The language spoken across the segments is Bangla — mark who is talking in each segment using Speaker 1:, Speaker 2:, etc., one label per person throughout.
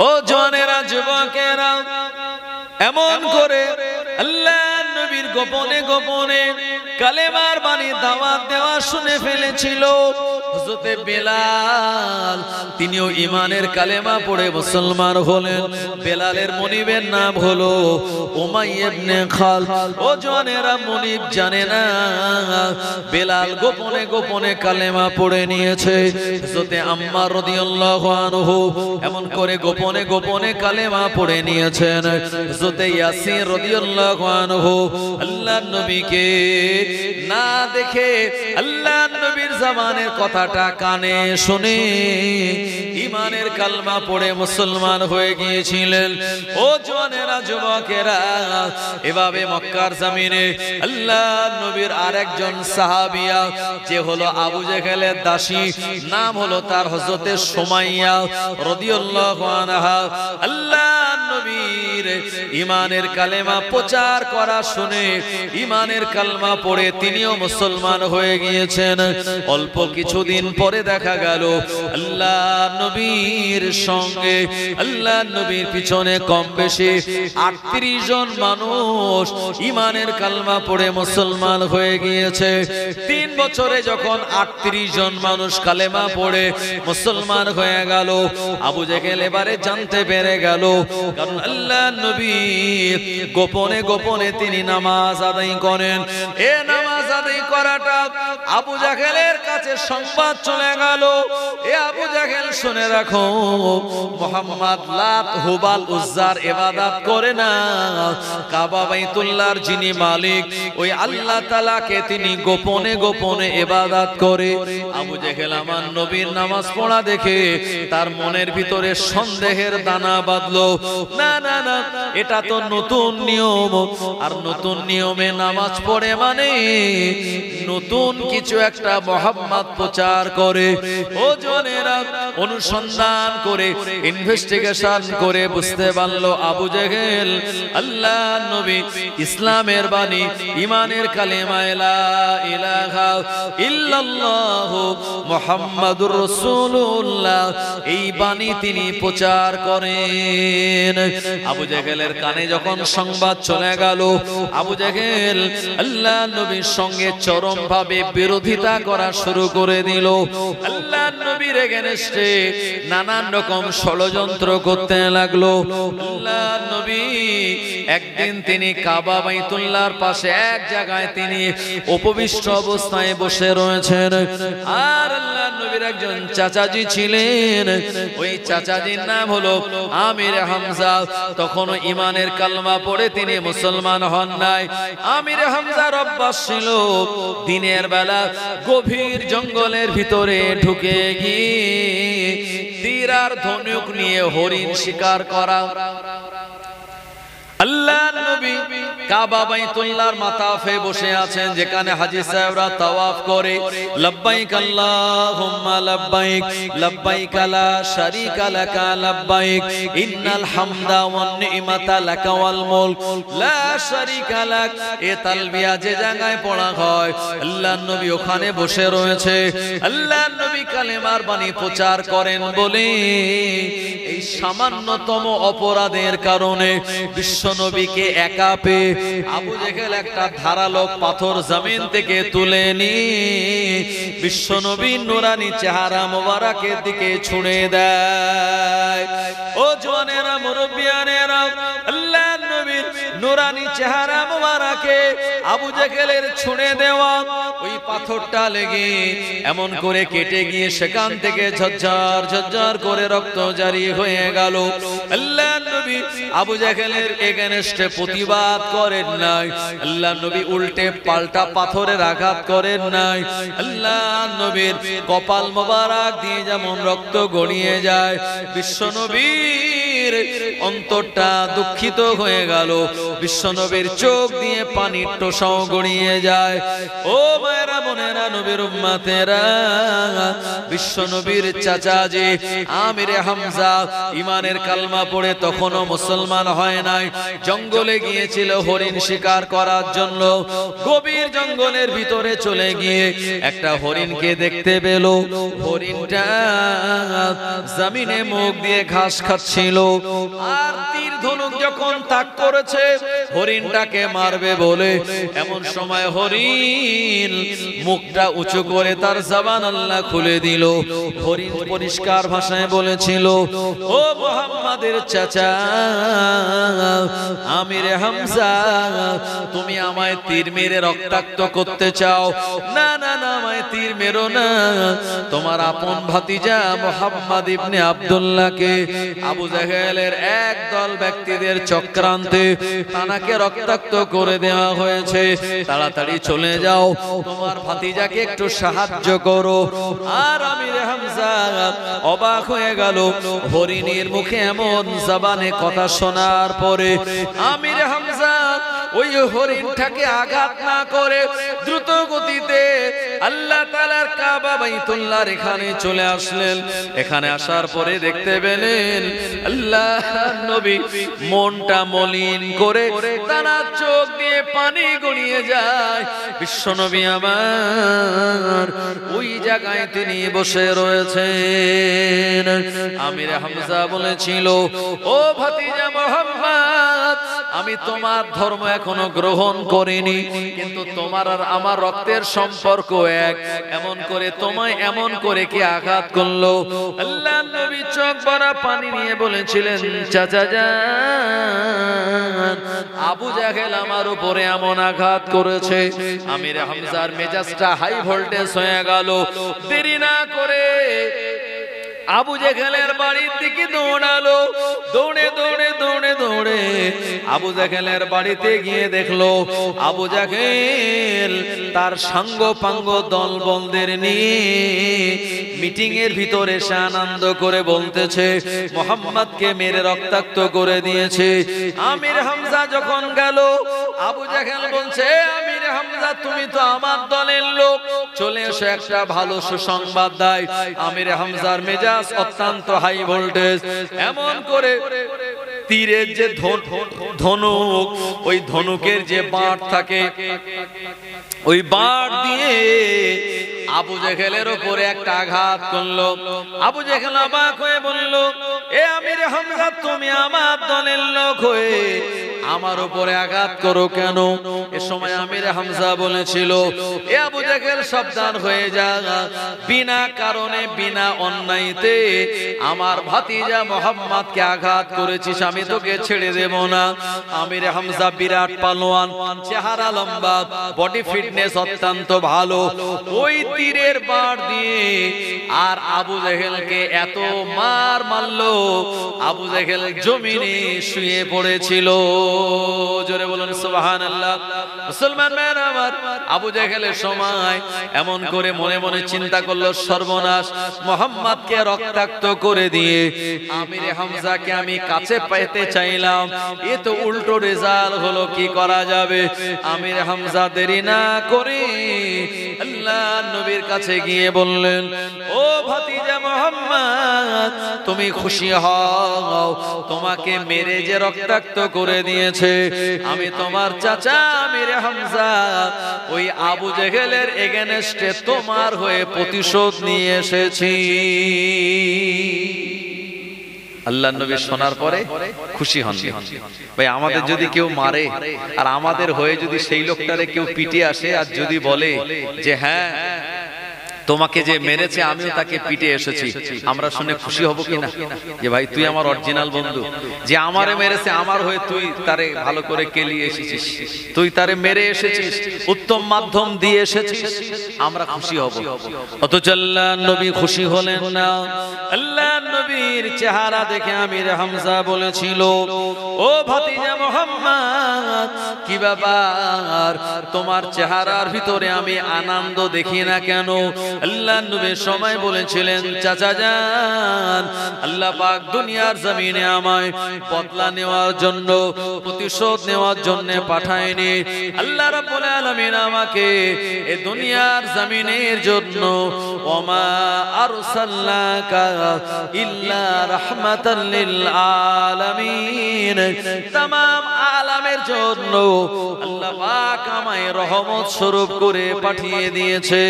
Speaker 1: ও জওয়ানেরা, যুবকেরা, এমন করে আল্লাহ নবীর গোপনে গোপনে কালেমার বাণী দাওয়াত দেওয়া শুনে ফেলেছিল হযরতে বেলাল। তিনিও ঈমানের কালেমা পড়ে মুসলমান হলেন। বেলালের মনিবের নাম হলো উমাইয়া ইবনে খালদ। ও জওয়ানেরা, মনিব জানে না বেলাল গোপনে গোপনে কালেমা পড়ে নিয়েছে। হযরতে আম্মার রাদিয়াল্লাহু আনহু এমন করে গোপনে গোপনে কালেমা পড়ে নিয়েছেন। হযরতে ইয়াসিন রাদিয়াল্লাহু আনহু আল্লাহর নবীকে না দেখে আল্লাহর নবীর জবানের কথাটা কানে শুনে ঈমানের কালমা পড়ে মুসলমান হয়ে গিয়েছিলেন। ও জওয়ানেরা, যুবকেরা, এভাবে মক্কার জমিনে আল্লাহর নবীর আরেকজন সাহাবিয়া, যে হলো আবু জেহেলের দাসী, নাম হলো তার হযরতে সুমাইয়া রাদিয়াল্লাহু আনহা, আল্লাহর নবীর ঈমানের কালেমা প্রচার করা শুনে ঈমানের কালমা পড়ে তিনিও মুসলমান হয়ে গিয়েছেন। অল্প কিছুদিন পরে দেখা গেল আল্লাহর নবীর সঙ্গে আল্লাহর নবীর পিছনে কম বেশি 38 জন মানুষ ঈমানের কালমা পড়ে মুসলমান হয়ে গিয়েছে। 3 বছরে যখন 38 জন মানুষ কালেমা পড়ে মুসলমান হয়ে গেল, আবু জেহেল এবারে জানতে পেরে গেল, কারণ আল্লাহর নবী গোপনে গোপনে তিনি নামাজ আদায় করেন। এ নামাজ আদায় করাটা আবু জেহেলের কাছে সংবাদ চলে গেল। এ আবু জেহেল, শুনে রাখো, মুহাম্মদ লাত হুবাল উজ্জার ইবাদত করে না, কাবা বাইতুল্লাহর যিনি মালিক ওই আল্লাহ তাআলাকে তিনি গোপনে গোপনে ইবাদত করে। আবু জেহেল আমার নবীর নামাজ পড়া দেখে তার মনের ভিতরে সন্দেহের দানা বাঁধলো। না না না, এটা তো নতুন নিয়ম, আর নতুন নিয়মে নামাজ পড়ে মানে নতুন কিছু একটা মুহাম্মদ প্রচার করে। ও জওয়ানেরা, অনুসন্ধান করে ইনভেস্টিগেশন করে বুঝতে পারলো আবু জেহেল আল্লাহর নবী ইসলামের বাণী ঈমানের কালেমা লা ইলাহা ইল্লাল্লাহ মুহাম্মাদুর রাসূলুল্লাহ এই বাণী তিনি প্রচার করেন। আবু জেহেলের কানে যখন সংবাদ চলে গেল, আবু জেহেল আল্লাহর নবীর সঙ্গে চরম ভাবে বিরোধিতা করা শুরু করে দিল। আল্লাহর নবীর এগেনস্টে নানান রকম ষড়যন্ত্র করতে লাগলো। আল্লাহর নবী একদিন তিনি কাবা বাইতুল্লাহর পাশে এক জায়গায় তিনি উপবিষ্ট অবস্থায় বসে রয়েছেন, আর আল্লাহর নবীর একজন চাচাজি ছিলেন, ওই চাচাজির নাম হলো আমির হামজা। তখনও ঈমানের কালমা পড়ে তিনি মুসলমান হন নাই। আমির হামজার অভ্যাস ছিল দিনের বেলা গভীর জঙ্গলের ভিতরে ঢুকে গিয়ে তীর আর ধনুক নিয়ে হরিণ শিকার করা। আল্লাহর নবী কাবা বাইতুল্লাহর মাতাফে বসে আছেন, যেখানে হাজী সাহেবরা তাওয়াফ করে, লব্বাইক আল্লাহুম্মা লব্বাইক লব্বাইক লা শারীকা লাকা লব্বাইক ইন্নাল হামদা ওয়ান নি'মাতা লাকা ওয়াল মুলক লা শারীকা লাক। এ তালবিয়া যে জায়গায় পড়া হয়, আল্লাহর নবী ওখানে বসে রয়েছে। আল্লাহর নবী কালেমার বাণী প্রচার করেন বলে এই সামান্যতম অপরাধের কারণে বিশ্ব নবীকে একা পেয়ে আবু জেহেল একটা ধারালো পাথর জমিন থেকে তুলে নিয়ে বিশ্ব নবীর নুরানি চেহারা মোবারকের দিকে ছুঁড়ে দেয়। ও জওয়ানেরা, মুরব্বিয়ানেরা, আল্লাহর নবীর নুরানি চেহারা মোবারকে আবু জেহেলের ছুঁড়ে দেওয়া ওই পাথরটা লেগে এমন করে কেটে গিয়ে সেখান থেকে ঝরঝর ঝরঝর করে রক্ত জারি হয়ে গেল। আল্লাহর নবী আবু জেহেলের এগেনস্টে প্রতিবাদ করেন নাই, আল্লাহর নবী উল্টে পাল্টা পাথরের আঘাত করেন নাই। আল্লাহর নবীর কপাল মোবারক দিয়ে যেমন রক্ত গড়িয়ে যায়, বিশ্ব নবীর নবীর অন্তরটা দুঃখিত হয়ে গেল, বিশ্ব নবীর চোখ দিয়ে পানির টোসাও গড়িয়ে যায়। ও মায়েরা বোনেরা নবীর উম্মতেরা, বিশ্ব নবীর চাচা যে আমিরে হামজা ইমানের কালমা পড়ে তখনও মুসলমান হয় নাই, জঙ্গলে গিয়েছিল হরিণ শিকার করার জন্য। গভীর জঙ্গলের ভিতরে চলে গিয়ে একটা হরিণকে দেখতে পেল। হরিণটা জমিনে মুখ দিয়ে ঘাস খাচ্ছিল, আর তীর ধনুক যখন তাক করেছে হরিণটাকে মারবে বলে, এমন সময় হরিণ মুখটা উঁচু করে তার জবান আল্লাহ খুলে দিল। হরিণ পরিষ্কার ভাষায় বলেছিল, ও মুহাম্মাদের চাচা আমিরে হামজা, তুমি আমায় তীর মেরে রক্তাক্ত করতে চাও? না না না, আমায় তীর মেরো না। তোমার আপন ভাতিজা মুহাম্মদ ইবনে আব্দুল্লাহকে আবু জাহেলের একদল ব্যক্তিদের চক্রান্তে তানাকে রক্তাক্ত করে দেওয়া হয়েছে। তাড়াতাড়ি চলে যাও, তোমার ভাতিজাকে একটু সাহায্য করো। আর আমিরে হামজা অবাক হয়ে গেল, হরিণীর মুখে এমন জবানে কথা শোনার পরে আমিরে হামজা ওই হরিণটাকে আঘাত না করে দ্রুত গতিতে আল্লাহ তাআলার কাবা বাইতুল্লাহর এখানে চলে আসলেন। এখানে আসার পরে দেখতে পেলেন আল্লাহর নবী মনটা মলিন করে তার চোখ দিয়ে পানি গড়িয়ে যায়। বিশ্ব নবী আমার ওই জায়গায় তিনি বসে রয়েছেন। আমিরে হামজা বলেছিল, ও ভাতিজা মুহাম্মদ, আমি তোমার ধর্ম এখনো গ্রহণ করিনি, কিন্তু তোমার আর আমার রক্তের সম্পর্ক এক, এমন করে তোমায় এমন করে কি আঘাত করলো? আল্লাহর নবী চোখ ভরা পানি নিয়ে বলেছিলেন, চাচা জান, আবু জাহেল আমার উপরে এমন আঘাত করেছে। আমিরে হামজার মেজাজটা হাই ভোল্টেজ হয়ে গেল। দেরি না করে আবু জাহেলের বাড়ির দিকে দৌড়ালো। দৌড়ে দৌড়ে দৌড়ে দৌড়ে আবু জাহেলের বাড়িতে গিয়ে দেখলো আবু জাহেল তার সাঙ্গ পাঙ্গ দল বলদের নিয়ে মিটিং এর ভিতরে সে আনন্দ করে বলতেছে, মুহাম্মদকে মেরে রক্তাক্ত করে দিয়েছে। আমির হামজা যখন গেল, আবু জাহেল বলছে, আমির হামজা তুমি তো আমার দলের লোক, চলে এসো একটা ভালো সুসংবাদ দেয়। আমির হামজার মেজাজ অত্যন্ত হাই ভোল্টেজ। এমন করে তীরের যে ধনুক, ওই ধনুকের যে বাঁট থাকে, ওই বাঁট দিয়ে আবু জাহেলের উপরে একটা আঘাত করলো। আবু জাহেল অবাক হয়ে বলল, এ আমির হামজা, তুমি আমার দলের লোক হয়ে আমার উপরে আঘাত করো কেন? এ সময় আমির হামজা বলেছিল, এ আবু জাহেল সাবধান হয়ে যা, বিনা কারণে বিনা অন্যায়তে আমার ভাতিজা মুহাম্মদকে আঘাত করেছিস, আমি তোকে ছেড়ে দেব না। আমির হামজা বিরাট পালোয়ান, চেহারা লম্বা, বডি ফিটনেস অত্যন্ত ভালো। ওই তীরের বাড় দিয়ে আর আবু জাহেলকে এত মার মারলো, আবু জাহেল জমিনে শুয়ে পড়েছিল। জোরে বলুন সুবহানাল্লাহ। মুসলমান ভাইরা আমার, আবু জাহেলের সময় এমন করে মনে মনে চিন্তা করলো, সর্বনাশ, মুহাম্মদকে রক্তাক্ত করে দিয়ে আমিরে হামজাকে আমি কাছে পেতে চাইলাম, এ তো উল্টো রেজাল্ট হলো, কি করা যাবে? আমিরে হামজা দেরি না করে আল্লাহর নবীর কাছে গিয়ে বললেন, ও ভাতিজা মুহাম্মদ, তুমি খুশি হও, তোমাকে মেরে যে রক্তাক্ত করে দিয়েছে আমি তোমার চাচা আমিরে হামজা, ওই আবু জাহেলের এগেনস্টে তোমার হয়ে প্রতিশোধ নিয়ে এসেছি। আল্লাহ নবী শোনার পরে খুশি হন। ভাই, আমাদের যদি কেউ মারে আর আমাদের হয়ে যদি সেই লোকটারে কেউ পিটে আসে আর যদি বলে যে হ্যাঁ তোমাকে যে মেরেছে আমিও তাকে পিটে এসেছি, আমরা শুনে খুশি হব কিনা? যে ভাই তুই আমার অরিজিনাল বন্ধু, যে আমারে মেরেছে আমার হয়ে তুই তারে ভালো করে কেলিয়ে এসেছিস, তুই তারে মেরে এসেছিস, উত্তম মাধ্যম দিয়ে এসেছিস, আমরা খুশি হব। অথচ আল্লাহর নবী খুশি হলেন না। আল্লাহর নবীর চেহারা দেখে আমির হামজা বলেছিল, ও ভাতিজা মুহাম্মদ, কি ব্যাপার, তোমার চেহারার ভিতরে আমি আনন্দ দেখি না কেন? আল্লাহ নবীর সময় বলেছিলেন, চাচা যান, আল্লাহ পাক দুনিয়ার জমিনে আমায় বদলা নেওয়ার জন্য, প্রতিশোধ নেওয়ার জন্য পাঠায়নি। আল্লাহ রাব্বুল আলামিন আমাকে এই দুনিয়ার জমিনের জন্য ওমা আরসালনাকা ইল্লা রাহমাতাল লিল আলামিন, तमाम আলামের জন্য আল্লাহ পাক আমায় রহমত স্বরূপ করে পাঠিয়ে দিয়েছে।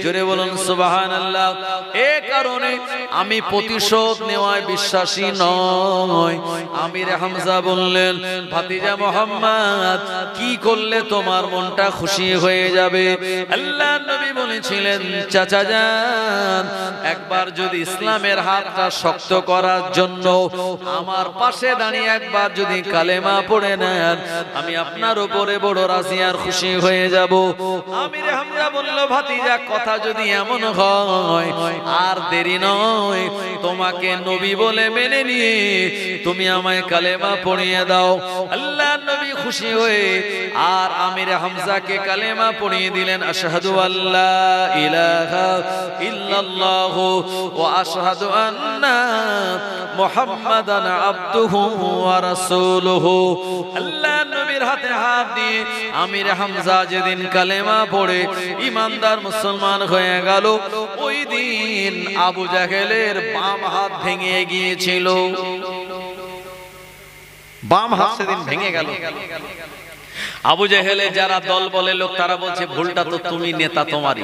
Speaker 1: জোরে বলুন সুবহানাল্লাহ। এই কারণে আমি প্রতিশোধ নেওয়ায় বিশ্বাসী নয়। আমির হামজা বললেন, ভাতিজা মুহাম্মদ, কি করলে তোমার মনটা খুশি হয়ে যাবে? আল্লাহ নবী বলেছিলেন, চাচা যান, একবার যদি ইসলামের হাতটা শক্ত করার জন্য আমার পাশে দাঁড়িয়ে একবার যদি কালেমা পড়ে নেন, আমি আপনার উপরে বড় রাজি আর খুশি হয়ে যাব। আমির হামজা বলল, ভাতিজা, কথা যদি এমন হয় আর দেরি নয়, তোমাকে নবী বলে মেনে নিয়ে তুমি আমায় কালেমা পড়িয়ে দাও। আল্লাহ নবী খুশি হয়ে আর আমির হামজাকে কালেমা পড়িয়ে দিলেন, আশহাদু আল্লা ইলাহা ইল্লাল্লাহু ওয়া আশহাদু আন্না মুহাম্মাদান আবদুহু ওয়া রাসূলুহু। আল্লাহ নবীর হাতে হাত দিয়ে আমির হামজা যেদিন কালেমা পড়ে ইমানদার মুসলমান হয়ে গেল, ওই দিন আবু জাহেলের বাম হাত ভেঙে গিয়েছিল। বাম হাত সেদিন ভেঙে গেল। আবু জাহেলের যারা দল বলে লোক, তারা বলছে, ভুলটা তো তুমি নেতা, তোমারই,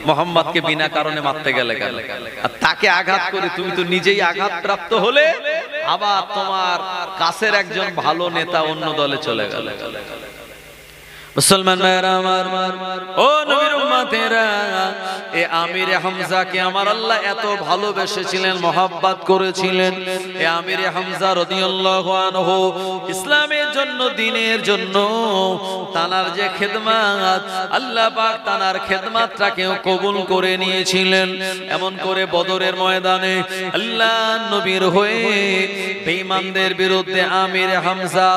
Speaker 1: মোহাম্মদকে বিনা কারণে মারতে গেলে আর তাকে আঘাত করে তুমি তো নিজেই আঘাত প্রাপ্ত হলে, আবার তোমার কাছের একজন ভালো নেতা অন্য দলে চলে গেল। মুসলমান ভাইরা আমার, ও নবীর উম্মতেরা, এ আমির হামজাকে আমার আল্লাহ এত ভালোবেসেছিলেন, মহব্বত করেছিলেন। এ আমির হামজা রাদিয়াল্লাহু আনহু ইসলামের জন্য, দ্বীনের জন্য তানার যে খেদমত, আল্লাহ পাক তানার খেদমতটাকেও কবুল করে নিয়েছিলেন। এমন করে বদরের ময়দানে আল্লাহ নবীর হয়ে বেঈমানদের বিরুদ্ধে আমির হামজা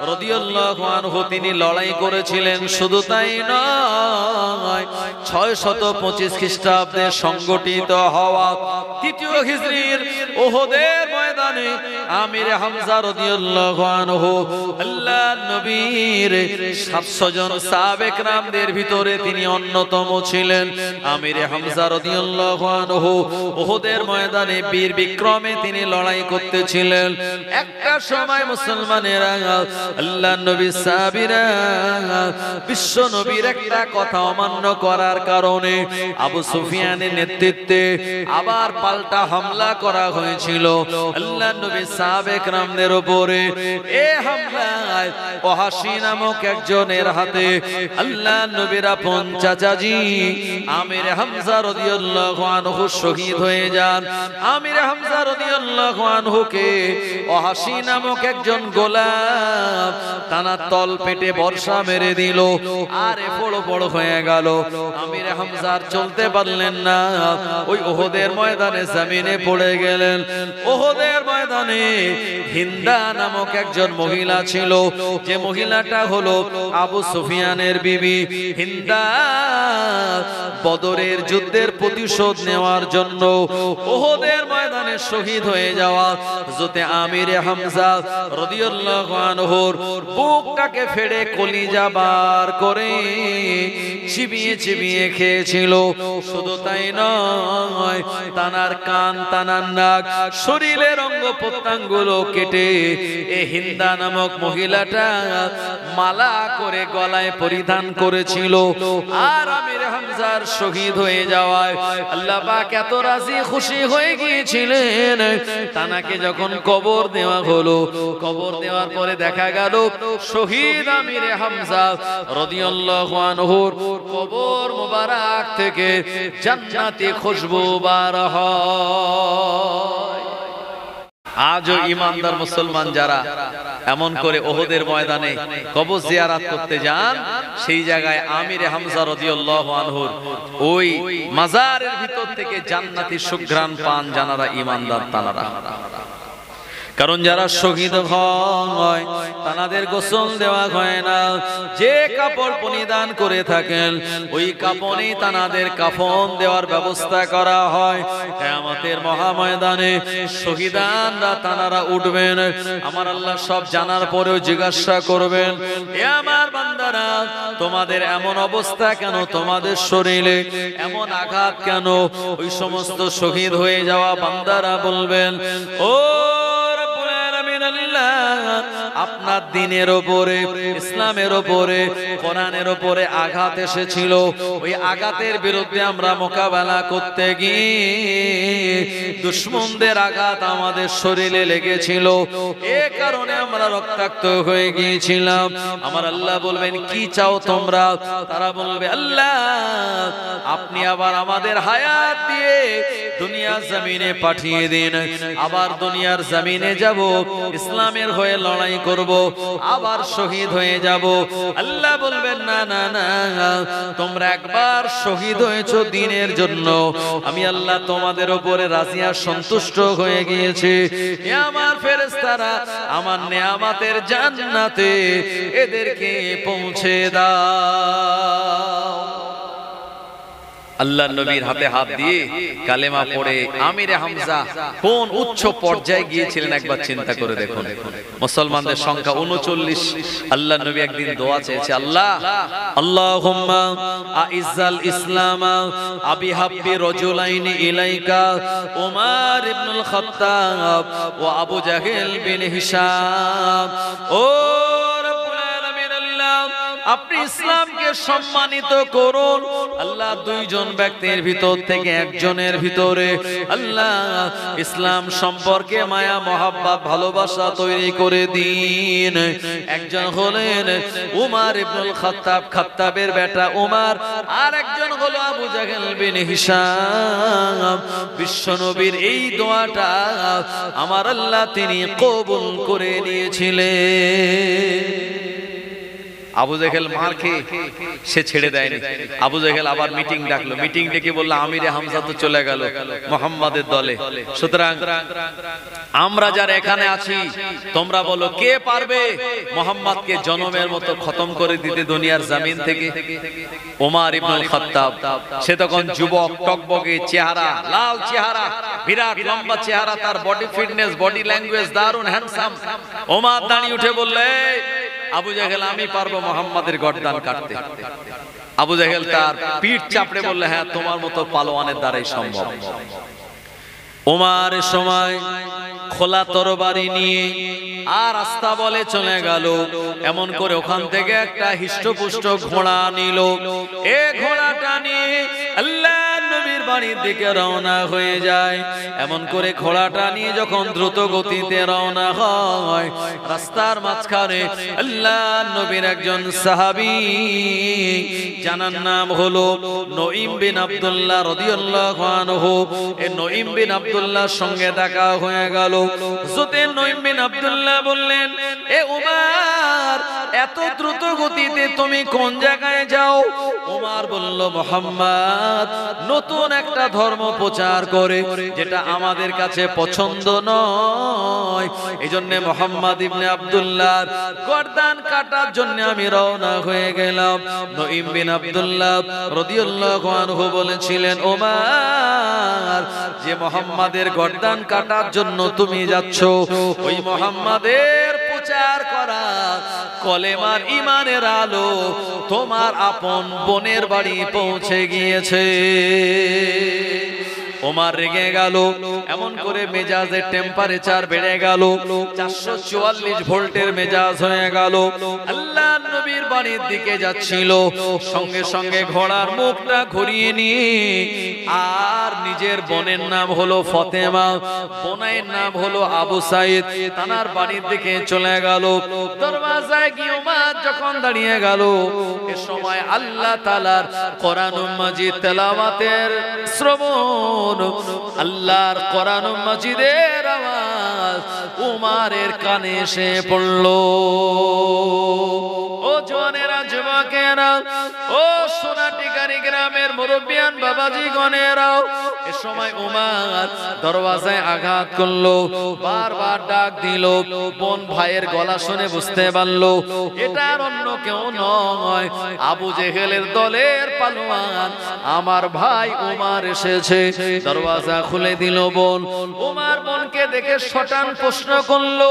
Speaker 1: রাদিয়াল্লাহু আনহু তিনি লড়াই করেছিলেন। শুধু তাই নয়, 625 খ্রিস্টাব্দে সংগঠিত হওয়া তৃতীয় হিজরির উহুদের ময়দানে আমির হামজা রাদিয়াল্লাহু আনহু আল্লাহর নবীর 700 জন সাহাবে কেরামদের ভিতরে তিনি অন্যতম ছিলেন। আমির হামজা রাদিয়াল্লাহু আনহু উহুদের ময়দানে বীর বিক্রমে তিনি লড়াই করতেছিলেন। একটা সময় মুসলমানেরা, আল্লাহর নবী সাহাবীরা বিশ্ব নবীর একটা কথা অমান্য করার কারণে আবু সুফিয়ানের নেতৃত্বে আবার পাল্টা হামলা করা হয়েছিল আল্লাহর নবী সাহাবে কেরামদের উপরে। এই হামলায় ওহাসি নামক একজনের হাতে আল্লাহর নবীর আপন চাচাজি আমির হামজা রাদিয়াল্লাহু আনহু শহীদ হয়ে যান। আমির হামজা রাদিয়াল্লাহু আনহুকে ওহাসি নামক একজন গোলাম তানার তল পেটে বর্ষা মেরে দিল, আর বড় বড় হয়ে গেল। আমির হামজার চলতে পারলেন না, ওই উহুদের ময়দানে জমিনে পড়ে গেলেন। উহুদের ময়দানে হিন্দা নামক একজন মহিলা ছিল, যে মহিলাটা হলো আবু সুফিয়ানের বিবি। হিন্দা বদরের যুদ্ধের প্রতিশোধ নেওয়ার জন্য উহুদের ময়দানে শহীদ হয়ে যাওয়া হযরত আমির হামজা রাদিয়াল্লাহু আনহুর বুকটাকে ফেড়ে কলিজা বার করে চিবিয়ে চিবিয়ে খেয়েছিল। শুধু তাই নয়, তানার কান, তানার নাক, শরীরের অঙ্গ প্রত্যঙ্গগুলো কেটে এ হিন্দা নামক মহিলাটা মালা করে গলায় পরিধান করেছিল। আর আমির হামজার শহীদ হয়ে যাওয়ায় আল্লাহ পাক এত রাজি খুশি হয়ে গিয়েছিলেন। তানাকে যখন কবর দেওয়া হলো, কবর দেওয়ার পরে দেখা গেল শহীদ আমির হামজা রাদিয়াল্লাহু আনহুর কবর মোবারক থেকে জান্নাতি খুশবু বার হয়। আজও ইমানদার মুসলমান যারা এমন করে উহুদের ময়দানে কবর জিয়ারত করতে যান, সেই জায়গায় আমিরে হামজা রাদিয়াল্লাহু আনহুর ওই মাজারের ভিতর থেকে জান্নাতি সুঘ্রাণ পান যারা ঈমানদার তারা। কারণ যারা শহীদ হয় তাদের গোসল দেওয়া হয় না, যে কাপড় পরিধান করে থাকেন ওই কাপড়েই তাদের কাফন দেওয়ার ব্যবস্থা করা হয়। কিয়ামতের মহাময়দানে শহীদানরা তারা উঠবেন, আমার আল্লাহ সব জানার পরেও জিজ্ঞাসা করবেন, এ আমার বান্দারা তোমাদের এমন অবস্থা কেন, তোমাদের শরীরে এমন আঘাত কেন? ওই সমস্ত শহীদ হয়ে যাওয়া বান্দারা বলবেন, ও আপনার দ্বীনের উপরে, ইসলামের উপরে, কোরআনের উপরে আঘাত এসেছিল, ওই আঘাতের বিরুদ্ধে আমরা মোকাবেলা করতে গিয়ে দুশমনদের আঘাত আমাদের শরীরে লেগেছিল, এ কারণে আমরা রক্তাক্ত হয়ে গিয়েছিলাম। আমার আল্লাহ বলবেন, কি চাও তোমরা? তারা বলবে, আল্লাহ আপনি আবার আমাদের হায়াত দিয়ে দুনিয়ার জমিনে পাঠিয়ে দিন, আবার দুনিয়ার জমিনে যাব, ইসলামের হয়ে লড়াই করব, আবার শহীদ হয়ে যাব। আল্লাহ বলবেন, না না না, তোমরা একবার শহীদ হয়েছো দ্বীনের জন্য, আমি আল্লাহ তোমাদের উপরে রাজি আর সন্তুষ্ট হয়ে গিয়েছি। হে আমার ফেরেশতারা, আমার নেয়ামতের জান্নাতে এদেরকে পৌঁছে দাও। আল্লাহ নবীর হাতে হাত দিয়ে কালেমা পড়ে আমিরে হামজা কোন উচ্চ পর্যায়ে গিয়েছিলেন একবার চিন্তা করে দেখুন। মুসলমানদের সংখ্যা 39। আল্লাহ নবী একদিন দোয়া চেয়েছে, আল্লাহ আল্লাহুম্মা আইজ্জাল ইসলাম আবি হাব্বি রাজুলাইনি ইলাইকা উমর ইবনুল খাত্তাব ওয়া আবু জাহেল বিন হিশাম। ও আপনি ইসলামকে সম্মানিত করুন। আল্লাহ দুইজন ব্যক্তির ভিতর থেকে একজনের ভিতরে আল্লাহ ইসলাম সম্পর্কে মায়া মহাব্বত ভালোবাসা তৈরি করে দিন। একজন হলেন উমর ইবনুল খাত্তাব, খাত্তাবের বেটা উমর, আর একজন হলো আবু জাহেল বিন হিশাম। বিশ্বনবীর এই দোয়াটা আমার আল্লাহ তিনি কবুল করে নিয়েছিলেন। আবু জাহেল মার খেয়ে সে ছেড়ে দেয়নি। আবু জাহেল আবার মিটিং ডাকলো, মিটিং ডেকে বললো, আমিরে হামজা তো চলে গেল মুহাম্মাদের দলে, সুতরাং আমরা যারা এখানে আছি তোমরা বলো কে পারবে মুহাম্মাদকে জনমের মতো খতম করে দিতে দুনিয়ার জমিন থেকে? ওমর ইবনুল খাত্তাব, সে তখন যুবক, টকবকে চেহারা, লাল চেহারা, বিরাট লম্বা চেহারা, তার বডি ফিটনেস, বডি ল্যাঙ্গুয়েজ দারুন হ্যান্ডসাম। ওমর দাঁড়িয়ে উঠে বললে, আবু জাহেল আমি পারবো মুহাম্মাদের গর্দান কাটতে। আবু জাহেল তার পিঠ চাপড়ে বললে, হ্যাঁ তোমার মতো পালোয়ানের দ্বারাই সম্ভব। ওমর সময় খোলা তরবারি নিয়ে আর রাস্তা বলে চলে গেল। এমন করে ওখান থেকে একটা হিষ্টপুষ্ট ঘোড়া নিল। এ ঘোড়াটা নিয়ে আল্লাহ নবীর বাড়ির দিকে রওনা হয়ে যায়। এমন করে ঘোড়াটা নিয়ে যখন দ্রুত গতিতে রওনা হয়, রাস্তার মাঝখানে আল্লাহ নবীর একজন সাহাবী, জানার নাম হলো নঈম বিন আব্দুল্লাহ রাদিয়াল্লাহু আনহু। এই নঈম বিন আব্দুল্লাহর সঙ্গে দেখা হয়ে গেল। হযরত নঈম বিন আব্দুল্লাহ বললেন, এ উমর, এত দ্রুত গতিতে তুমি কোন জায়গায় যাও? উমর বলল, মুহাম্মদ নতুন একটা ধর্ম প্রচার করে যেটা আমাদের কাছে পছন্দ নয়, এজন্য মুহাম্মদ ইবনে আব্দুল্লাহ গর্দান কাটার জন্য আমি রওনা হয়ে গেলাম। নঈম বিন আব্দুল্লাহ রাদিয়াল্লাহু আনহু বলেছিলেন, ওমর, যে মুহাম্মাদের গর্দান কাটার জন্য তুমি যাচ্ছ, ওই মুহাম্মাদের প্রচার করা কলেমার ঈমানের আলো তোমার আপন বোনের বাড়ি পৌঁছে গিয়েছে। ওমর রেগে গেল। এমন করে মেজাজের টেম্পারেচার বেড়ে গেল, 444 ভোল্টের মেজাজ হয়ে গেল। আল্লাহ নবীর বাড়ির দিকে যাচ্ছিল, সঙ্গে সঙ্গে ঘোড়ার মুখটা ঘুরিয়ে নিয়ে আর নিজের বোনের নাম হলো ফাতেমা, বোনের নাম হলো আবু সাইদ, তানার বাড়ির দিকে চলে গেল। দরওয়াজায় গিয়ে ওমর যখন দাঁড়িয়ে গেল, এ সময় আল্লাহ তাআলার কোরআনুল মাজিদ তেলাওয়াতের শ্রবণ, আল্লাহর কোরআন মাজিদের আওয়াজ উমরের কানে এসে পড়ল। ও জওয়ানেরা, যুবক যুবকেরা, ও সোনাটিকারি গ্রামের মুরব্বিয়ান বাবাজি গণেরাও, এ সময় উমার দরওয়াজায় আঘাত করলো, বারবার ডাক দিল। বোন ভাইয়ের গলা শুনে বুঝতে পারলো এটা আর অন্য কেউ নয়, আবু জেহেলের দলের পালোয়ান আমার ভাই উমার এসেছে। দরওয়াজা খুলে দিল বোন। উমার বোনকে দেখে শটান প্রশ্ন করলো,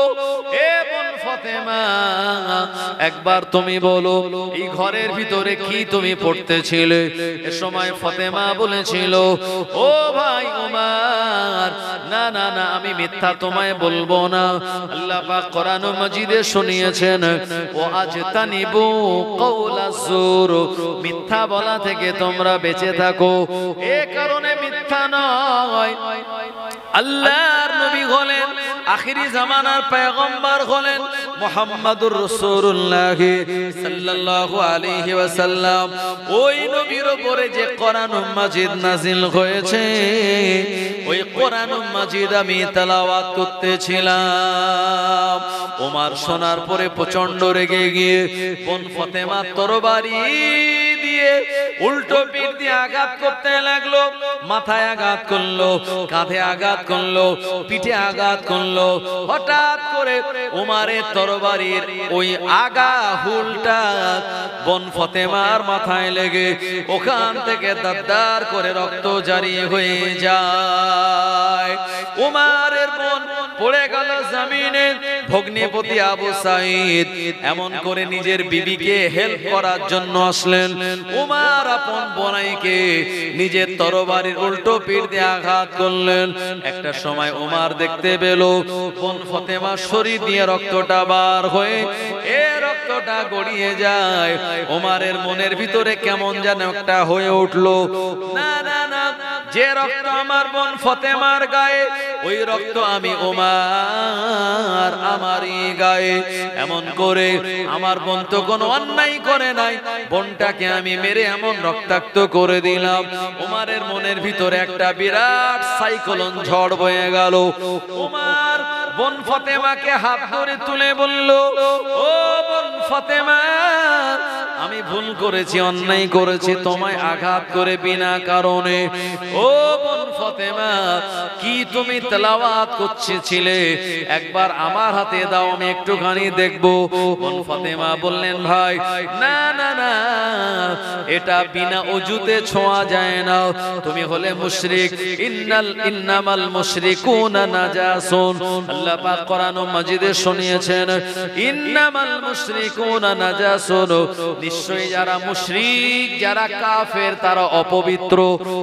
Speaker 1: এ বোন ফাতেমা, একবার তুমি বলো এই ঘরের ভিতরে কি তুমি পড়তেছিলে? এ সময় ফাতেমা বলেছিল, ও ভাই উমার, না না না, আমি মিথ্যা তোমায় বলবো না। আল্লাহ পাক কোরআন মাজিদে শুনিয়েছেন, ও আজতানিবু কওলাজ জুর, মিথ্যা বলা থেকে তোমরা বেঁচে থাকো। এ কারণে মিথ্যা নয়, আল্লাহর নবী হলেন আখিরি জামানার পয়গম্বর হলেন মুহাম্মাদুর রাসূলুল্লাহ সাল্লাল্লাহু আলাইহি ওয়াসাল্লাম। ওই নবীর উপরে যে কোরআন মাজিদ নাজিল হয়েছে, ওই কোরআন মাজিদ আমি তেলাওয়াত করতেছিলাম। ওমর শোনার পরে প্রচন্ড রেগে গিয়ে বোন ফাতেমা তরবারি দিয়ে উল্টো পিঠ দিয়ে আঘাত করতে লাগলো। মাথায় আঘাত করলো, কাঁধে আঘাত করলো, পিঠে আঘাত করলো। হঠাৎ করে ওমরের তরবারির ওই আগা হুলটা বোন ফাতেমার মাথায় লেগে ওখান থেকে দারদার করে রক্ত জারি হয়ে যায়। ওমরের বোন পড়ে গেল জমিনে। ভগ্নিপতি আবু সাঈদ এমন করে নিজের বিবিকে হেল্প করার জন্য আসলেন। ওমর আপন বোনাইকে নিজের তরবারির উল্টো পিঠ দিয়ে আঘাত করলেন। একটা সময় ওমর দেখতে পেল বোন ফাতেমার শরীর দিয়ে রক্তটা বার হয়ে এ রক্তটা গড়িয়ে যায়। ওমরের মনের ভিতরে কেমন যেন একটা হয়ে উঠলো, না না না, যে রক্ত আমার বোন ফাতেমার গায়ে, ওই রক্ত আমি ওমর আমারই গায়ে। এমন করে আমার বোন তো কোনো অন্যায় করে নাই, বোনটাকে আমি মেরে এমন রক্তাক্ত করে দিলাম। ওমরের মনের ভিতরে একটা বিরাট সাইক্লোন ঝড় বয়ে গেল। ওমর বোন ফাতেমাকে হাত ধরে তুলে বলল, ও বোন ফাতেমা, আমি ভুল করেছি, অন্যায় করেছি, তোমায় আঘাত করে বিনা কারণে। ও বোন ফাতেমা, কি তুমি তেলাওয়াত করছিলে? একবার আমার হাতে দাও, আমি একটুখানি দেখবো। বোন ফাতেমা বললেন, ভাই না না না, এটা বিনা ওযুতে ছোঁয়া যায় না, তুমি হলে মুশরিক। ইন্নামাল মুশরিকুনা নাজাসুন। আল্লাহ পাক কোরআন মাজিদে শুনিয়েছেন, ইন্নামাল মুশরিকুনা নাজাসুন, নিশ্চয়ই যারা মুশরিক, যারা কাফের, তারা অপবিত্র।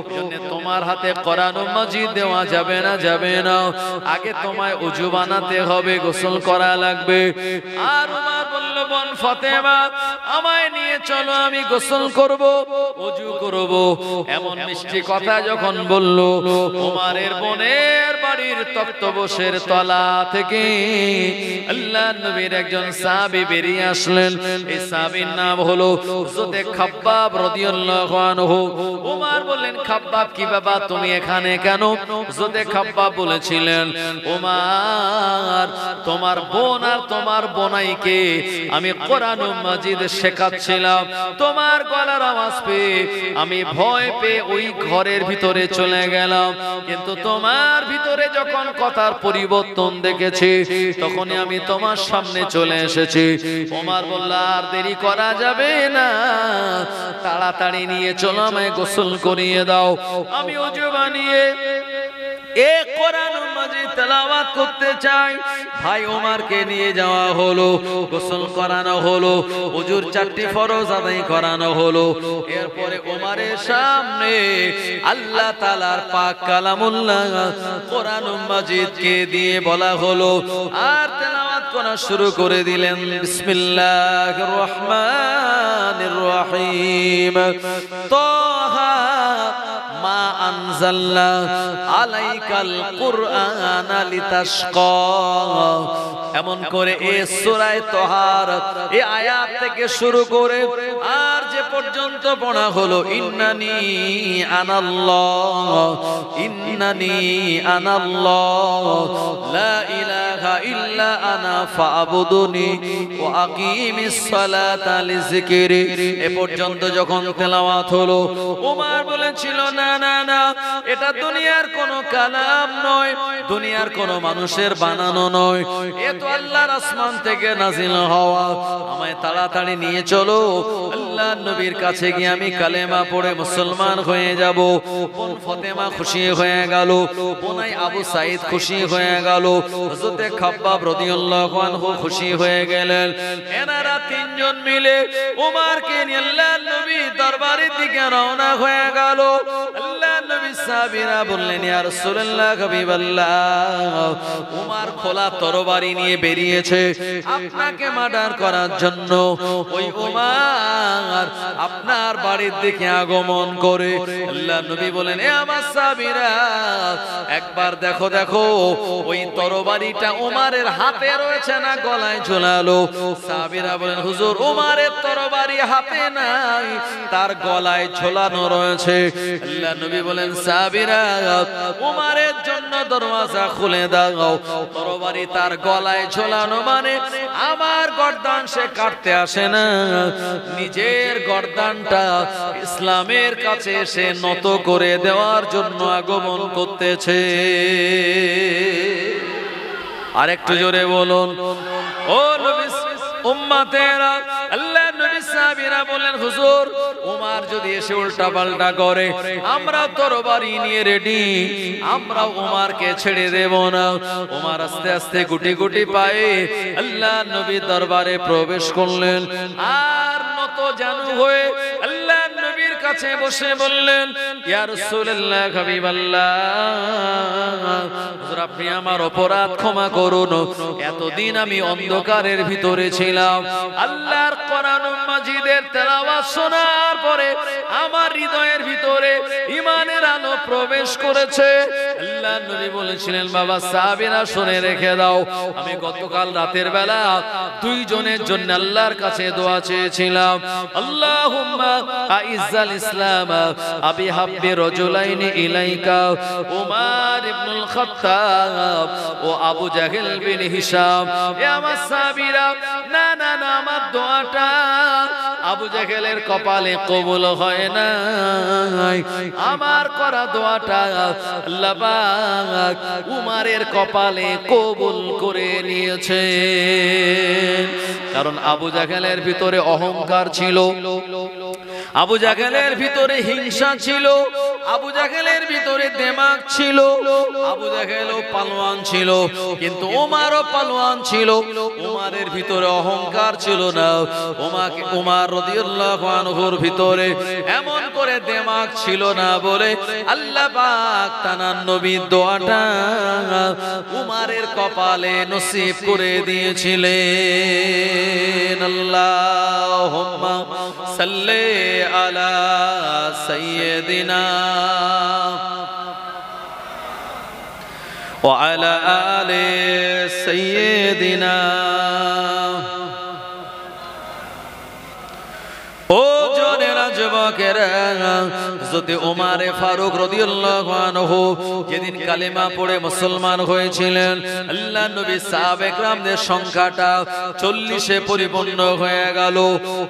Speaker 1: এজন্য তোমার হাতে কোরআন মাজিদ দেওয়া যাবে না, যাবে না। আগে তোমায় ওযু বানাতে হবে, গোসল করা লাগবে। আর ওমর বলল, বোন ফাতেমা, আমায় নিয়ে চলো, আমি গোসল করব, ওযু করব। এমন মিষ্টি কথা যখন বলল, ওমরের বোনের বাড়ির তক্তপোশের তলা থেকে আল্লাহর নবীর একজন সাহাবী বেরিয়ে আসলেন। এই সাহাবীর নাম হলো হযরত খাব্বাব রাদিয়াল্লাহু আনহু। ওমর বললেন, খাব্বাব, কি বাবা তুমি এখানে কেন? হযরত খাব্বাব বলেছিলেন, ওমর, তোমার বোন আর তোমার বোনাইকে আমি কোরআন মাজিদ শেখাচ্ছিলাম, তোমার গলার আওয়াজ পেয়ে আমি ভয় পেয়ে ওই ঘরের ভিতরে চলে গেলাম। কিন্তু তোমার ভিতরে যখন কথার পরিবর্তন দেখেছি, তখনই আমি তোমার সামনে চলে এসেছি। ওমর বলল, আর দেরি করা যাবে না, তাড়াতাড়ি নিয়ে চলো, আমায় গোসল করিয়ে দাও। আমি ওযু বানিয়ে এ কোরআন মাজিদ তেলাওয়াত করতে চাই। ভাই ওমরকে নিয়ে যাওয়া হলো, গোসল করানো হলো, ওযুর 4টি ফরজ আদায় করানো হলো। এরপরে ওমরের সামনে আল্লাহ তাআলার পাক কালামুল্লাহ কোরআন মাজিদকে দিয়ে বলা হলো, আর তেলাওয়াত করা শুরু করে দিলেন। বিসমিল্লাহির রহমানির রহিম। তাহা মা আনজালনা আলাইকাল কুরআনা লিতাশকা। এমন করে এই সূরা তাহার এই আয়াত থেকে শুরু করে আর যে পর্যন্ত পড়া হলো, ইন্নানি আনাল্লাহ, ইন্নানি আনাল্লাহ, লা ইলাহা ইলাহা ইল্লা আনা ফাবুদুনি ওয়া আকিমিস সালাতা লিযিকরি। এ পর্যন্ত যখন তেলাওয়াত হলো, ওমর বলেছিল না না না, এটা দুনিয়ার কোনো কালাম নয়, দুনিয়ার কোনো মানুষের বানানো নয়, এ তো আল্লাহর আসমান থেকে নাজিল হওয়া। আমায় তাড়াতাড়ি নিয়ে চলো, আল্লাহর নবীর কাছে গিয়ে আমি কালেমা পড়ে মুসলমান হয়ে যাব। বোন ফাতেমা খুশি হয়ে গেল, বোনাই আবু সাইদ খুশি হয়ে গেল, হযরতে খাব্বাব রাদিয়াল্লাহু আনহু খুশি হয়ে গেলেন। এনারা তিনজন মিলে ওমরকে নিয়ে আল্লাহর নবীর দরবারের দিকে রওনা হয়ে গেল। আল্লাহর নবী সাহাবীরা বললেন, ইয়া রাসূলুল্লাহ, হাবিবাল্লাহ, ওমর খোলা তরবারি নিয়ে বেরিয়েছে আপনাকে মার্ডার করার জন্য। ওই ওমর আপনার বাড়ির দিকে আগমন করে। আল্লাহর নবী বলেন, এ আমার সাহাবীরা, একবার দেখো দেখো ওই তরবারিটা ওমরের হাতে রয়েছে না গলায় ঝোলালো? সাহাবীরা বলেন, হুজুর, ওমরের তরবারি হাতে নাই, তার গলায় ঝোলানো রয়েছে। আল্লাহর নবী বলেন, সাহাবীরা, ওমরের জন্য দরওয়াজা খুলে দাও। তরবারি তার গলায় ঝোলানো মানে আমার গর্দান সে কাটতে আসে না, নিজের গর্দানটা ইসলামের কাছে সে নত করে দেওয়ার জন্য আগমন করতেছে। আরেকটু জোরে বলুন, ও নবী উম্মতেরা। আল্লাহর নবী সাহাবীরা বলেন, হুজুর, ওমর যদি এসে উল্টা পাল্টা করে, আমরা তরবারি নিয়ে রেডি, আমরা ওমরকে ছেড়ে দেব না। ওমর আস্তে আস্তে গুটি গুটি পায়ে আল্লাহর নবীর দরবারে প্রবেশ করলেন, আর নত জানু হয়ে আল্লাহর নবীর কাছে বসে বললেন, ইয়া রাসূলুল্লাহ, হাবিবাল্লাহ, হুজুর, আপনি আমার অপরাধ ক্ষমা করুন। এতদিন আমি অন্ধকারের ভিতরে ছিলাম, আল্লাহর কোরআন মাজিদের তেলাওয়াত শোনার পরে আমার হৃদয়ের ভিতরে ঈমানের আলো প্রবেশ করেছে। আল্লাহর নবী বলেছিলেন, বাবা সাহাবীরা শুনে রেখে দাও, আমি গতকাল রাতের বেলা দুইজনের জন্য আল্লাহর কাছে দোয়া চেয়েছিলাম, আল্লাহুম্মা আইজ্জাল ইসলাম আবি হাব্বি রাজুলাইনি ইলাইকা, উমর ইবনুল খাত্তাব ও আবু জাহেল বিন হিশাম। এ আমার সাহাবীরা, না না না, আমার দোয়াটা আবু জাহেলের কপালে কবুল হয় না, আমার করা দোয়াটা আল্লাহ পাক উমরের কপালে কবুল করে নিয়েছে। কারণ আবু জাহেলের ভিতরে অহংকার ছিল, আবু জাহেলের ভিতরে হিংসা ছিল, আবু জাহেলের ভিতরে দিমাগ ছিল, আবু জাহেলও পালোয়ান ছিল, কিন্তু ওমরও পালোয়ান ছিল। ওমরের ভিতরে অহংকার ছিল না, ওমর রাদিয়াল্লাহু আনহুর ভিতরে এমন করে দিমাগ ছিল না বলে আল্লাহ পাক তার নবীর দোয়াটা ওমরের কপালে নসিব করে দিয়েছিলেন। আল্লাহুম্মা সাল্লি আলা সাইয়্যিদিনা ওয়া আলা আলি সাইয়্যিদিনা। ও জনেরা, যুবকেরা, যদি ওমর ফারুক রাদিয়াল্লাহু আনহু যেদিন কালেমা পড়ে মুসলমান হয়েছিলেন, আল্লাহর নবী সাহাবা একরামদের সংখ্যাটা 40-এ পরিপূর্ণ হয়ে গেল।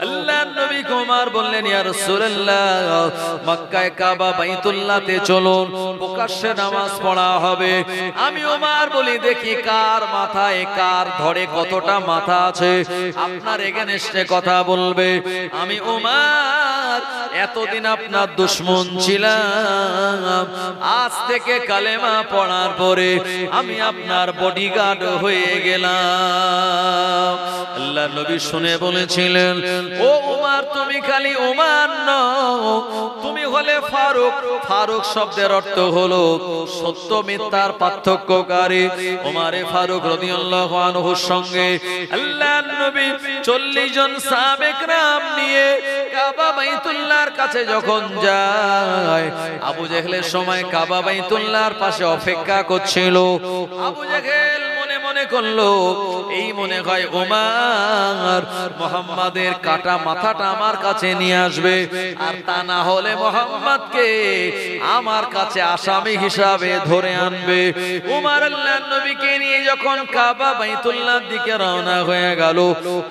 Speaker 1: আল্লাহর নবী ওমর বললেন, ইয়া রাসূলুল্লাহ, মক্কায় কাবা বাইতুল্লাহতে চলুন, প্রকাশ্যে নামাজ পড়া হবে। আমি ওমর বলি, দেখি কার মাথায় কার ধরে কতটা মাথা আছে, আপনার এগেনস্টে কথা বলবে। আমি ওমর এতদিন আপনার দুশমন ছিলাম, আজ থেকে কালেমা পড়ার পরে আমি আপনার বডিগার্ড হয়ে গেলাম। আল্লাহর নবী শুনে বলেছিলেন, ও ওমর, তুমি খালি ওমর নও, তুমি হলে ফারুক। ফারুক শব্দের অর্থ হলো সত্য মিথ্যার পার্থক্যকারী। ওমরে ফারুক রাদিয়াল্লাহু আনহুর সঙ্গে আল্লাহর নবী 40 জন সাহাবা একরাম নিয়ে কাবা বাইতুল্লাহর কাছে যখন যায়, আবু জাহেলের সময় কাবা বাইতুল্লাহর পাশে অপেক্ষা করছিল। আবু জাহেল মনে মনে মনে করলো, এই মনে হয় ওমর মুহাম্মাদের কাটা মাথাটা আমার কাছে নিয়ে আসবে, আর তা না হলে মুহাম্মাদকে আমার কাছে আসামি হিসাবে ধরে আনবে। ওমর আল্লাহর নবীকে নিয়ে যখন কাবা বাইতুল্লাহর দিকে রওনা হয়ে গেল,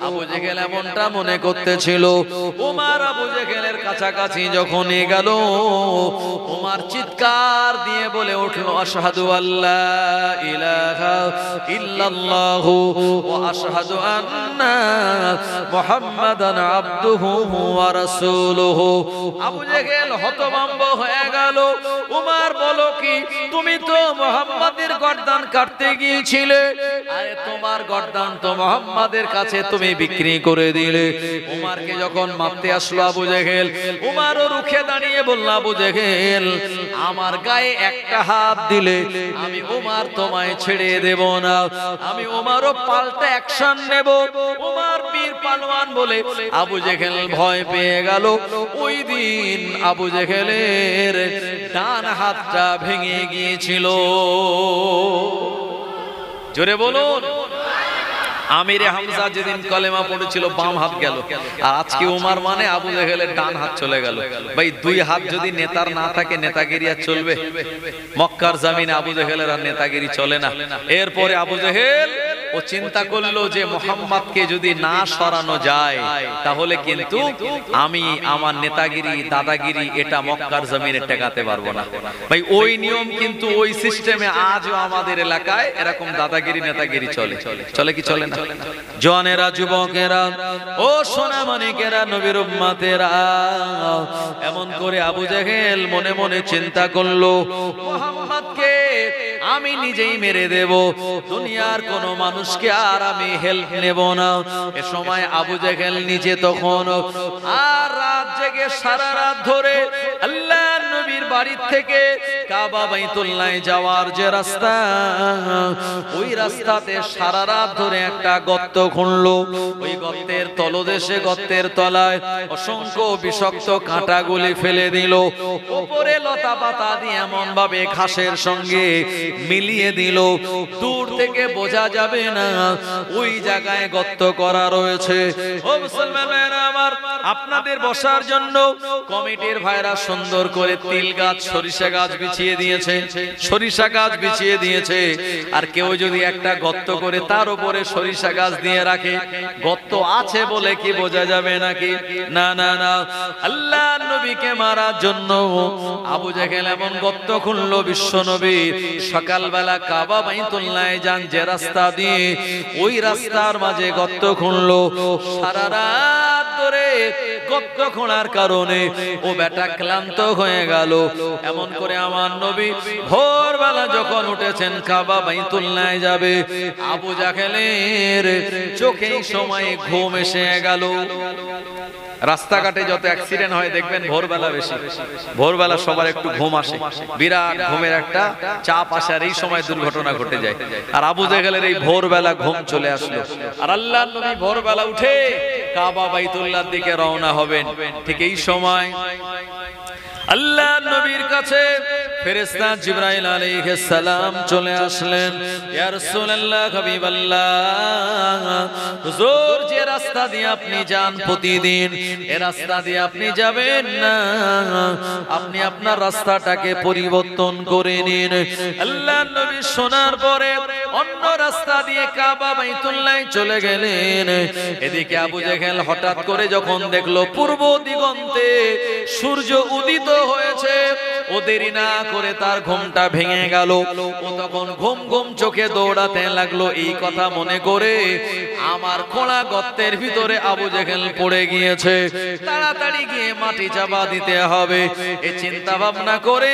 Speaker 1: আবু জেহেল এমনটা মনে করতেছিল। ওমর আবু জেহেলের কাছাকাছি যখন গেল, ওমর চিৎকার দিয়ে বলে উঠল, আশহাদু আল্লা ইলাহা ইল্লাল্লাহু ওয়া আশহাদু আন্না মুহাম্মাদান আবদুহু ওয়া রাসূলুহু। আবু জেহেল হতভম্ব হয়ে গেল। ওমর বলো কি, তুমি তো মুহাম্মাদের গর্দান কাটতে গিয়েছিলে, আরে তোমার গর্দান তো মুহাম্মাদের কাছে তুমি বিক্রি করে দিলে। ওমরকে যখন মারতে আসলো আবু জেহেল, ওমরও রুখে দাঁড়িয়ে বলল, আবু জেহেল আমার গায়ে একটা হাত দিলে আমি ওমর তোমায় ছেড়ে দেব না, আমি ওমরও পাল্টা অ্যাকশন নেব। ওমর বীর পালোয়ান বলে আবু জেহেল ভয় পেয়ে গেল। ওই দিন আবু জেহেলের ডান হাতটা ভেঙে গিয়েছিল। জোরে বলুন। আমিরে হামজা যেদিন কলেমা পড়েছিল বাম হাত গেল, আর আজকে ওমর মানে আবু জেহেলের ডান হাত চলে গেল। ভাই দুই হাত যদি নেতার না থাকে, নেতাগিরি আর চলবে? মক্কার জমিনে আবু জেহেলের আর নেতাগিরি চলে না। এরপরে আবু জেহেল ও চিন্তা করলো যে মুহাম্মাদকে যদি না সরানো যায়, তাহলে কিন্তু আমি আমার নেতাগিরি দাদাগিরি এটা মক্কার জমিনে টেকাতে পারবো না। ভাই ওই নিয়ম কিন্তু ওই সিস্টেমে আজও আমাদের এলাকায় এরকম দাদাগিরি নেতাগিরি চলে। চলে কি চলে না? জওয়ানেরা, যুবকেরা, ও সোনা মানিকেরা, নবীর উম্মতেরা, এমন করে আবু জেহেল মনে মনে চিন্তা করলো, মুহাম্মাদকে আমি নিজেই মেরে দেব, দুনিয়ার কোন মানুষকে আর আমি হেল্প নেব না। এ সময় আবু জেহেল নিজে তখন আর রাত জেগে সারা রাত ধরে আল্লাহর নবীর বাড়ি থেকে কাবা বাইতুল্লাহ যাওয়ার যে রাস্তা, ওই রাস্তাতে সারা রাত ধরে একটা গর্ত খুঁড়লো। ওই গর্তের তলদেশে, গর্তের তলায় অসংখ্য বিষাক্ত কাঁটাগুলি ফেলে দিল। উপরে লতা পাতা দিয়ে এমন ভাবে ঘাসের সঙ্গে মিলিয়ে দিল, দূর থেকে বোঝা যাবে না ওই জায়গায় গর্ত করা রয়েছে। ও মুসলমানেরা আমার, আপনাদের বসার জন্য কমিটির ভাইরা সুন্দর করে তিল গাছ, সরিষা গাছ বিছিয়ে দিয়েছে, সরিষা গাছ বিছিয়ে দিয়েছে। আর কেউ যদি একটা গর্ত করে তার উপরে সরিষা গাছ দিয়ে রাখে, গর্ত আছে বলে কি বোঝা যাবে নাকি? না না না, আল্লাহর নবীকে মারার জন্য আবু জেহেল এমন গর্ত খুললো। বিশ্ব নবী সকালবেলা কাবা বাইতুল্লাহে যান যে রাস্তা দিয়ে, ওই রাস্তার মাঝে গর্ত খুললো। সারা রাত ধরে গর্ত খোঁড়ার কারণে ও বেটা ক্লান্ত হয়ে গেল। এমন করে আমার নবী ভোরবেলা যখন উঠেছেন কাবা বাইতুল্লাহে যাবে, আবু জেহেলের চোখে সময় ঘুম এসে গেল। রাস্তাঘাটে যত অ্যাক্সিডেন্ট হয় দেখবেন ভোরবেলা বেশি, ভোরবেলা সবার একটু ঘুম আসে, বিরাট ঘুমের একটা চাপ আসে, আর এই সময় দুর্ঘটনা ঘটে যায়। আর আবু জেহেলের এই ভোরবেলা ঘুম চলে আসলো। আর আল্লাহর নবী ভোরবেলা উঠে কাবা বাইতুল্লাহর দিকে রওনা হবেন। ঠিক এই সময় আল্লাহর নবীর কাছে ফেরেশতা জিবরাইল আলাইহিস সালাম চলে আসলেন। ইয়া রাসূলুল্লাহ, হাবিবাল্লাহ, হুজুর যে রাস্তা দিয়ে আপনি যান প্রতিদিন, এই রাস্তা দিয়ে আপনি যাবেন না, আপনি আপনার রাস্তাটাকে পরিবর্তন করে নিন। আল্লাহর নবী শোনার পরে অন্য রাস্তা দিয়ে কাবা বাইতুল্লাহে চলে গেলেন। এদিকে আবু জেহেল হঠাৎ করে যখন দেখলো পূর্ব দিগন্তে সূর্য উদিত হয়েছে, ও দেরি না করে তার ঘুমটা ভেঙে গেল। ও তখন ঘুম ঘুম চোখে দৌড়াতে লাগলো। এই কথা মনে করে আমার খোঁড়া গর্তের ভিতরে আবু জেহেল পড়ে গিয়েছে, তাড়াতাড়ি গিয়ে মাটি চাপা দিতে হবে। এই চিন্তা ভাবনা করে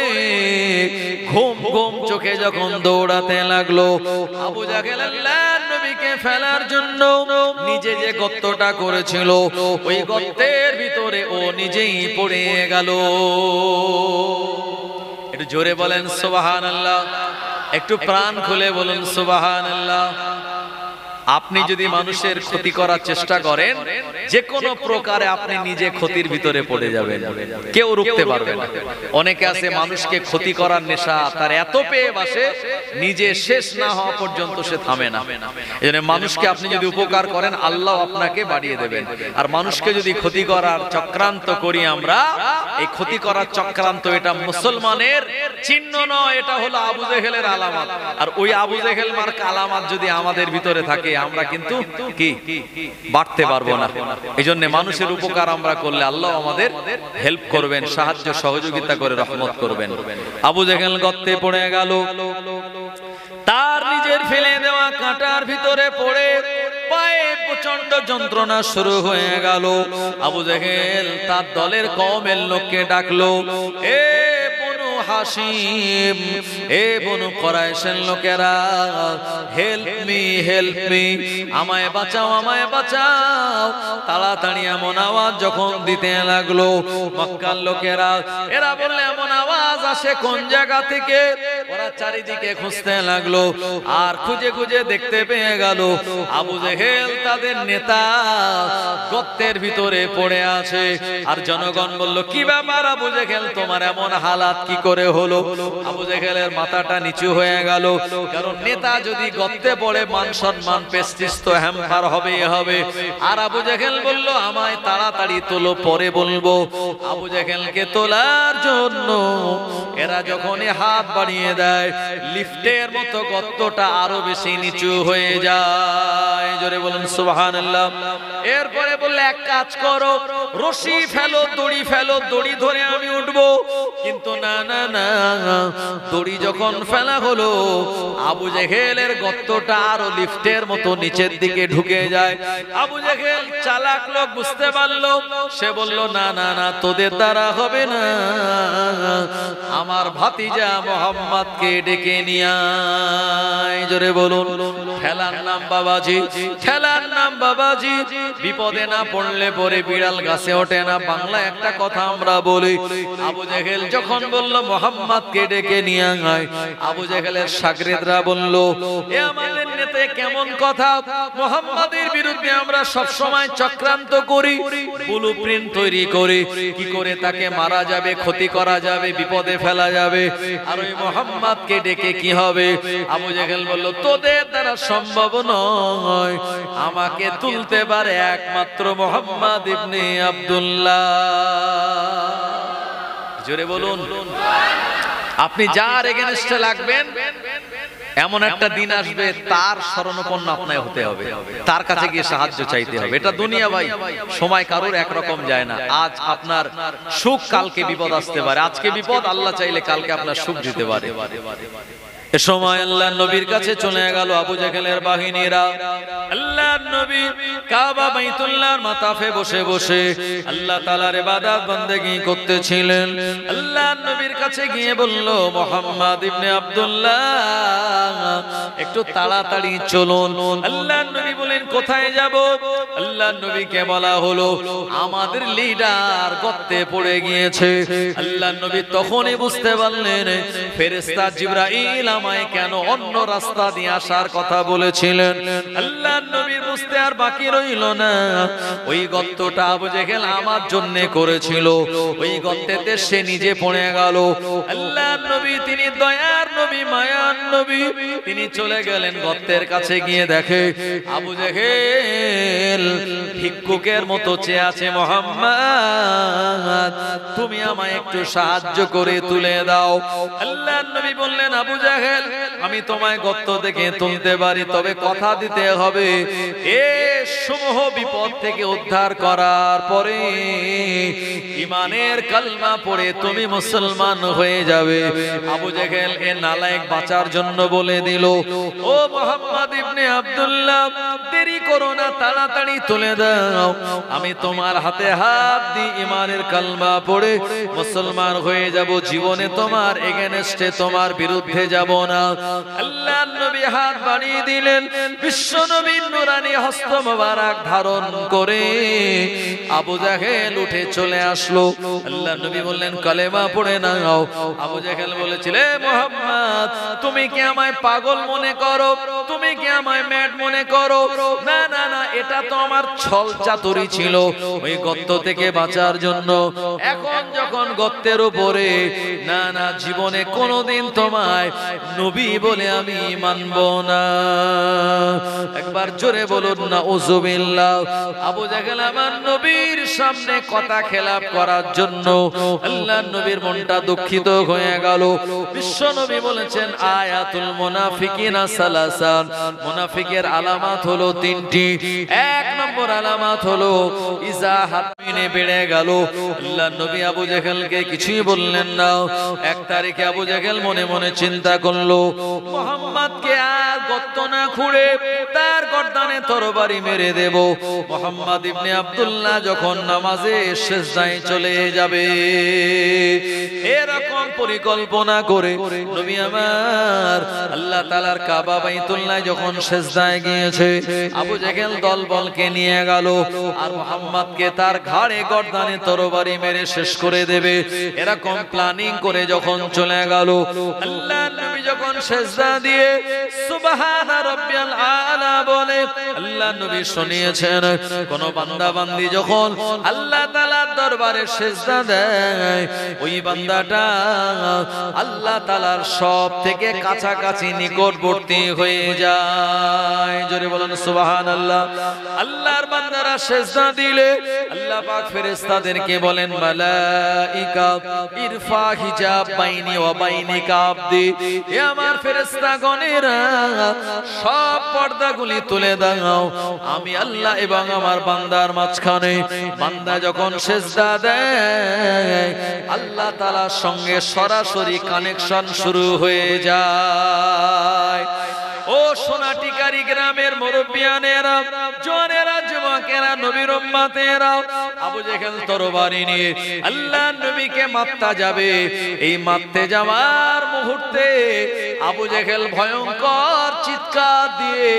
Speaker 1: ঘুম ঘুম চোখে যখন দৌড়াতে লাগলো, আবু জেহেল আল্লাহর নবীকে ফেলার জন্য নিজে যে গর্তটা করেছিল, ওই গর্তের ভিতরে ও নিজেই পড়ে গেল। একটু জোরে বলেন সুবহানাল্লাহ, একটু প্রাণ খুলে বলুন সুবহানাল্লাহ। আপনি যদি মানুষের ক্ষতি করার চেষ্টা করেন, যে কোনো প্রকারে আপনি নিজে ক্ষতির ভিতরে পড়ে যাবেন, কেউ রুখতে পারবে না। অনেকে আছে মানুষকে ক্ষতি করার নেশা তার এত পেয়ে বসে, নিজে শেষ না হওয়া পর্যন্ত সে থামে না। এজন্য মানুষকে আপনি যদি উপকার করেন, আল্লাহ আপনাকে বাড়িয়ে দেবেন। আর মানুষকে যদি ক্ষতি করার চক্রান্ত করি আমরা, এই ক্ষতি করার চক্রান্ত এটা মুসলমানের চিহ্ন নয়, এটা হলো আবু জেহেলের আলামত। আর ওই আবু জেহেল মার্কা আলামত যদি আমাদের ভিতরে থাকে, আমরা কিন্তু কি বাড়তে পারবো না। এজন্য মানুষের উপকার আমরা করলে আল্লাহ আমাদের হেল্প করবেন, সাহায্য সহযোগিতা করে রহমত করবেন। আবু জেহেল গর্তে পড়ে গেল, তার নিজের ফেলে দেওয়া কাঁটার ভিতরে পড়ে পায়ে প্রচন্ড যন্ত্রণা শুরু হয়ে গেল। আবু জেহেল তার দলের কওমের লোককে ডাকলো, এ বনু হাশিম, এ বনু কুরাইশের লোকেরা, হেল্প মি, হেল্প মি, আমায় বাঁচাও, আমায় বাঁচাও। তাড়াতাড়ি এমন আওয়াজ যখন দিতে লাগলো, মক্কার লোকেরা এরা বললে এমন আওয়াজ আসে কোন জায়গা থেকে? ওরা চারিদিকে খুঁজতে লাগলো, আর খুঁজে খুঁজে দেখতে পেয়ে গেল আবু জেহেল তাদের নেতা গর্তের ভিতরে পড়ে আছে। আর জনগণ বলল, কি ব্যাপার আবু জেহেল, তোমার এমন হালাত কি করে হলো? আবু জেহেলের মাথাটা নিচু হয়ে গেল, কারণ নেতা যদি গর্তে পড়ে মান সম্মান প্রেস্টিজ তো হ্যাম্পার হবেই হবে। আর আবু জেহেল বলল, আমায় তাড়াতাড়ি তোলো, পরে বলবো। আবু জেহেলকে তোলার জন্য এরা যখনই হাত বাড়িয়ে দেয়, লিফটের মতো গর্তটা আরো বেশি নিচু হয়ে যায়। জোরে বলুন সুবহানাল্লাহ। এরপরে বললে, এক কাজ করো, রশি ফেলো, দড়ি ফেলো, দড়ি ধরে আমি উঠবো। কিন্তু না না না, দড়ি যখন ফেলা হলো, আবু জেহেলের গর্তটা আরো লিফটের মতো নিচের দিকে ঢুকে যায়। আবু জেহেল চালাক লোক, বুঝতে পারলো। সে বলল, না না না, তোদের দ্বারা হবে না, আমার ভাতিজা মোহাম্মদকে ডেকে নিয়ে আয়। জোরে বলুন, খেলার নাম বাবাজি, খেলার নাম বাবাজি। বিপদে না পড়লে পরে বিড়াল গাছে ওঠে না, বাংলা একটা কথা আমরা বলি। আবু জেহেল যখন বলল মোহাম্মদকে ডেকে নিয়ে আয়, আবু জেহেলের শাগরেদরা বলল, এ আমাদের নেতা কেমন কথা, মোহাম্মদের বিরুদ্ধে আমরা সব সময় চক্রান্ত করি, ব্লুপ্রিন্ট তৈরি করি, কি করে তাকে মারা যাবে, ক্ষতি করা যাবে, বিপদে ফেলা যাবে। আর ওই মোহাম্মদকে ডেকে কি হবে? আবু জেহেল বলল, তোদের দ্বারা সম্ভব নয়, আমাকে তুলতে পারে একমাত্র মোহাম্মদ ইবনে আব্দুল্লাহ। জোরে বলুন। আপনি যার এগেনস্টে লাগবেন, এমন একটা দিন আসবে তার শরণাপন্ন আপনাকে হতে হবে, তার কাছে গিয়ে সাহায্য চাইতে হবে। এটা দুনিয়া ভাই, সময় কারোর একরকম যায় না। আজ আপনার সুখ, কালকে বিপদ আসতে পারে। আজকে বিপদ, আল্লাহ চাইলে কালকে আপনার সুখ দিতে পারে। এ সময় আল্লাহর নবীর কাছে চলে গেল আবু জেহেলের বাহিনীরা। আল্লাহর নবী কাবা বাইতুল্লাহর মাতাফে বসে বসে আল্লাহ তাআলার ইবাদত বন্দেগী করতেছিলেন। আল্লাহর নবীর কাছে গিয়ে বলল, মুহাম্মদ ইবনে আব্দুল্লাহ, একটু তাড়াতাড়ি চলুন। আল্লাহর নবী বলেন, কোথায় যাব? আল্লাহর নবীকে বলা হলো, আমাদের লিডার গর্তে পড়ে গিয়েছে। আল্লাহর নবী তখনই বুঝতে পারলেন, ফেরেশতা জিবরাইল আমায় কেন অন্য রাস্তা দিয়ে আসার কথা বলেছিলেন। আল্লাহর নবীর বুঝতে আর বাকি রইল না, ওই গর্তটা আবু জেহেল আমার জন্য করেছিল, ওই গর্তেতে সে নিজে পড়ে গেল। আল্লাহর নবী, তিনি দয়ার নবী, মায়ার নবী, তিনি চলে গেলেন গর্তের কাছে। গিয়ে দেখে আবু জেহেল ভিক্ষুকের মতো চেয়ে আছে। মুহাম্মদ, তুমি আমায় একটু সাহায্য করে তুলে দাও। আল্লাহর নবী বললেন, আবু জেহেল, আমি তোমায় গর্ত থেকে তুলতে পারি, তবে কথা দিতে হবে, এ সমূহ বিপদ থেকে উদ্ধার করার পরে ঈমানের কালমা পড়ে তুমি মুসলমান হয়ে যাবে। আবু জেহেল এ নালায়েক বাঁচার জন্য বলে দিল, ও মুহাম্মদ ইবনে আব্দুল্লাহ, দেরি করো না, তাড়াতাড়ি তুলে দাও, আমি তোমার হাতে হাত দিয়ে ঈমানের কালমা পড়ে মুসলমান হয়ে যাব, জীবনে তোমার এগেনস্টে, তোমার বিরুদ্ধে যাব না। আল্লাহর নবী হাত বাড়িয়ে দিলেন, বিশ্ব নবীর নূরানী হস্ত মোবারক ধারণ করে আবু জেহেল উঠে চলে আসলো। আল্লাহর নবী বললেন, কালেমা পড়ে নাও। আবু জেহেল বলেছিল, এ মুহাম্মদ, মোহাম্মদ তুমি কি আমায় পাগল মনে করো, তুমি কি আমায় ম্যাড মনে করো? না না না, এটা তো আমার ছল চাতুরি ছিল ওই গর্ত থেকে বাঁচার জন্য। এখন যখন গর্তের উপরে, না না, জীবনে কোনোদিন তোমায় নবী বলে আমি মানব না। একবার জোরে বলুন না উযুবিল্লাহ। আবু জাহেল আমার নবীর সামনে কথা খেলাপ করার জন্য আল্লাহর নবীর মনটা দুঃখিত হয়ে গেল। বিশ্ব নবী বলেছেন আয়াতুল মুনাফিকিনা সালাসান, মুনাফিকের আলামত হলো তিনটি। এক নম্বর আলামত হলো ইজা হাতমিনে বেড়ে গেল। আল্লাহর নবী আবু জাহেলকে কিছুই বললেন না। এক তারিখে আবু জাহেল মনে মনে চিন্তা করলো মুহাম্মদকে আর গর্ত না খুঁড়ে তার গর্দানে তরবারি মেরে দেব। মুহাম্মদ ইবনে আব্দুল্লাহ যখন নামাজে সিজদায় চলে যাবে, এরকম পরিকল্পনা করে নবী আমার আল্লাহ তাআলার কাবা বাইতুল্লাহ যখন সিজদায় গিয়েছে, আবু জাহেল দলবলকে নিয়ে গেল আর মুহাম্মদকে তার ঘাড়ে গর্দানে তরবারি মেরে শেষ করে দেবে, এরকম প্ল্যানিং করে যখন চলে গেল। আল্লাহর নবী যখন সিজদা দিয়ে সুবহানা রাব্বিয়াল আলা বলে, আল্লাহর নবী শুনিয়েছেন কোন বান্দা বান্দি যখন আল্লাহ তাআলার দরবারে সিজদা দেয়, ওই বান্দাটা আল্লাহ তাআলার সব থেকে কাছাকাছি নিকটবর্তী হয়ে যায়। জোরে বলেন সুবহানাল্লাহ। আল্লাহর বান্দারা সিজদা দিলে আল্লাহ পাক ফেরেশতাদেরকে বলেন মালাইকা ইরফা হিজাব বাইনি ওয়া বাইনিকা আবদি, হে আমার ফেরেশতাগণেরা সব পর্দাগুলি তুলে দাও, আমি আল্লাহ এবং আমার বান্দার মাঝখানে। বান্দা যখন সিজদা দেয় আল্লাহ তাআলার সঙ্গে সরাসরি কানেকশন শুরু হয়ে যায়। ও সোনাটিকারি গ্রামের মুরব্বিয়ানেরা, জওয়ানেরা, যুবকেরা, নবীর উম্মতেরা, আবু জাহেল তরবারি নিয়ে আল্লাহর নবীকে মারতে যাবে। এই মারতে যাওয়ার মুহূর্তে আবু জাহেল ভয়ঙ্কর চিৎকার দিয়ে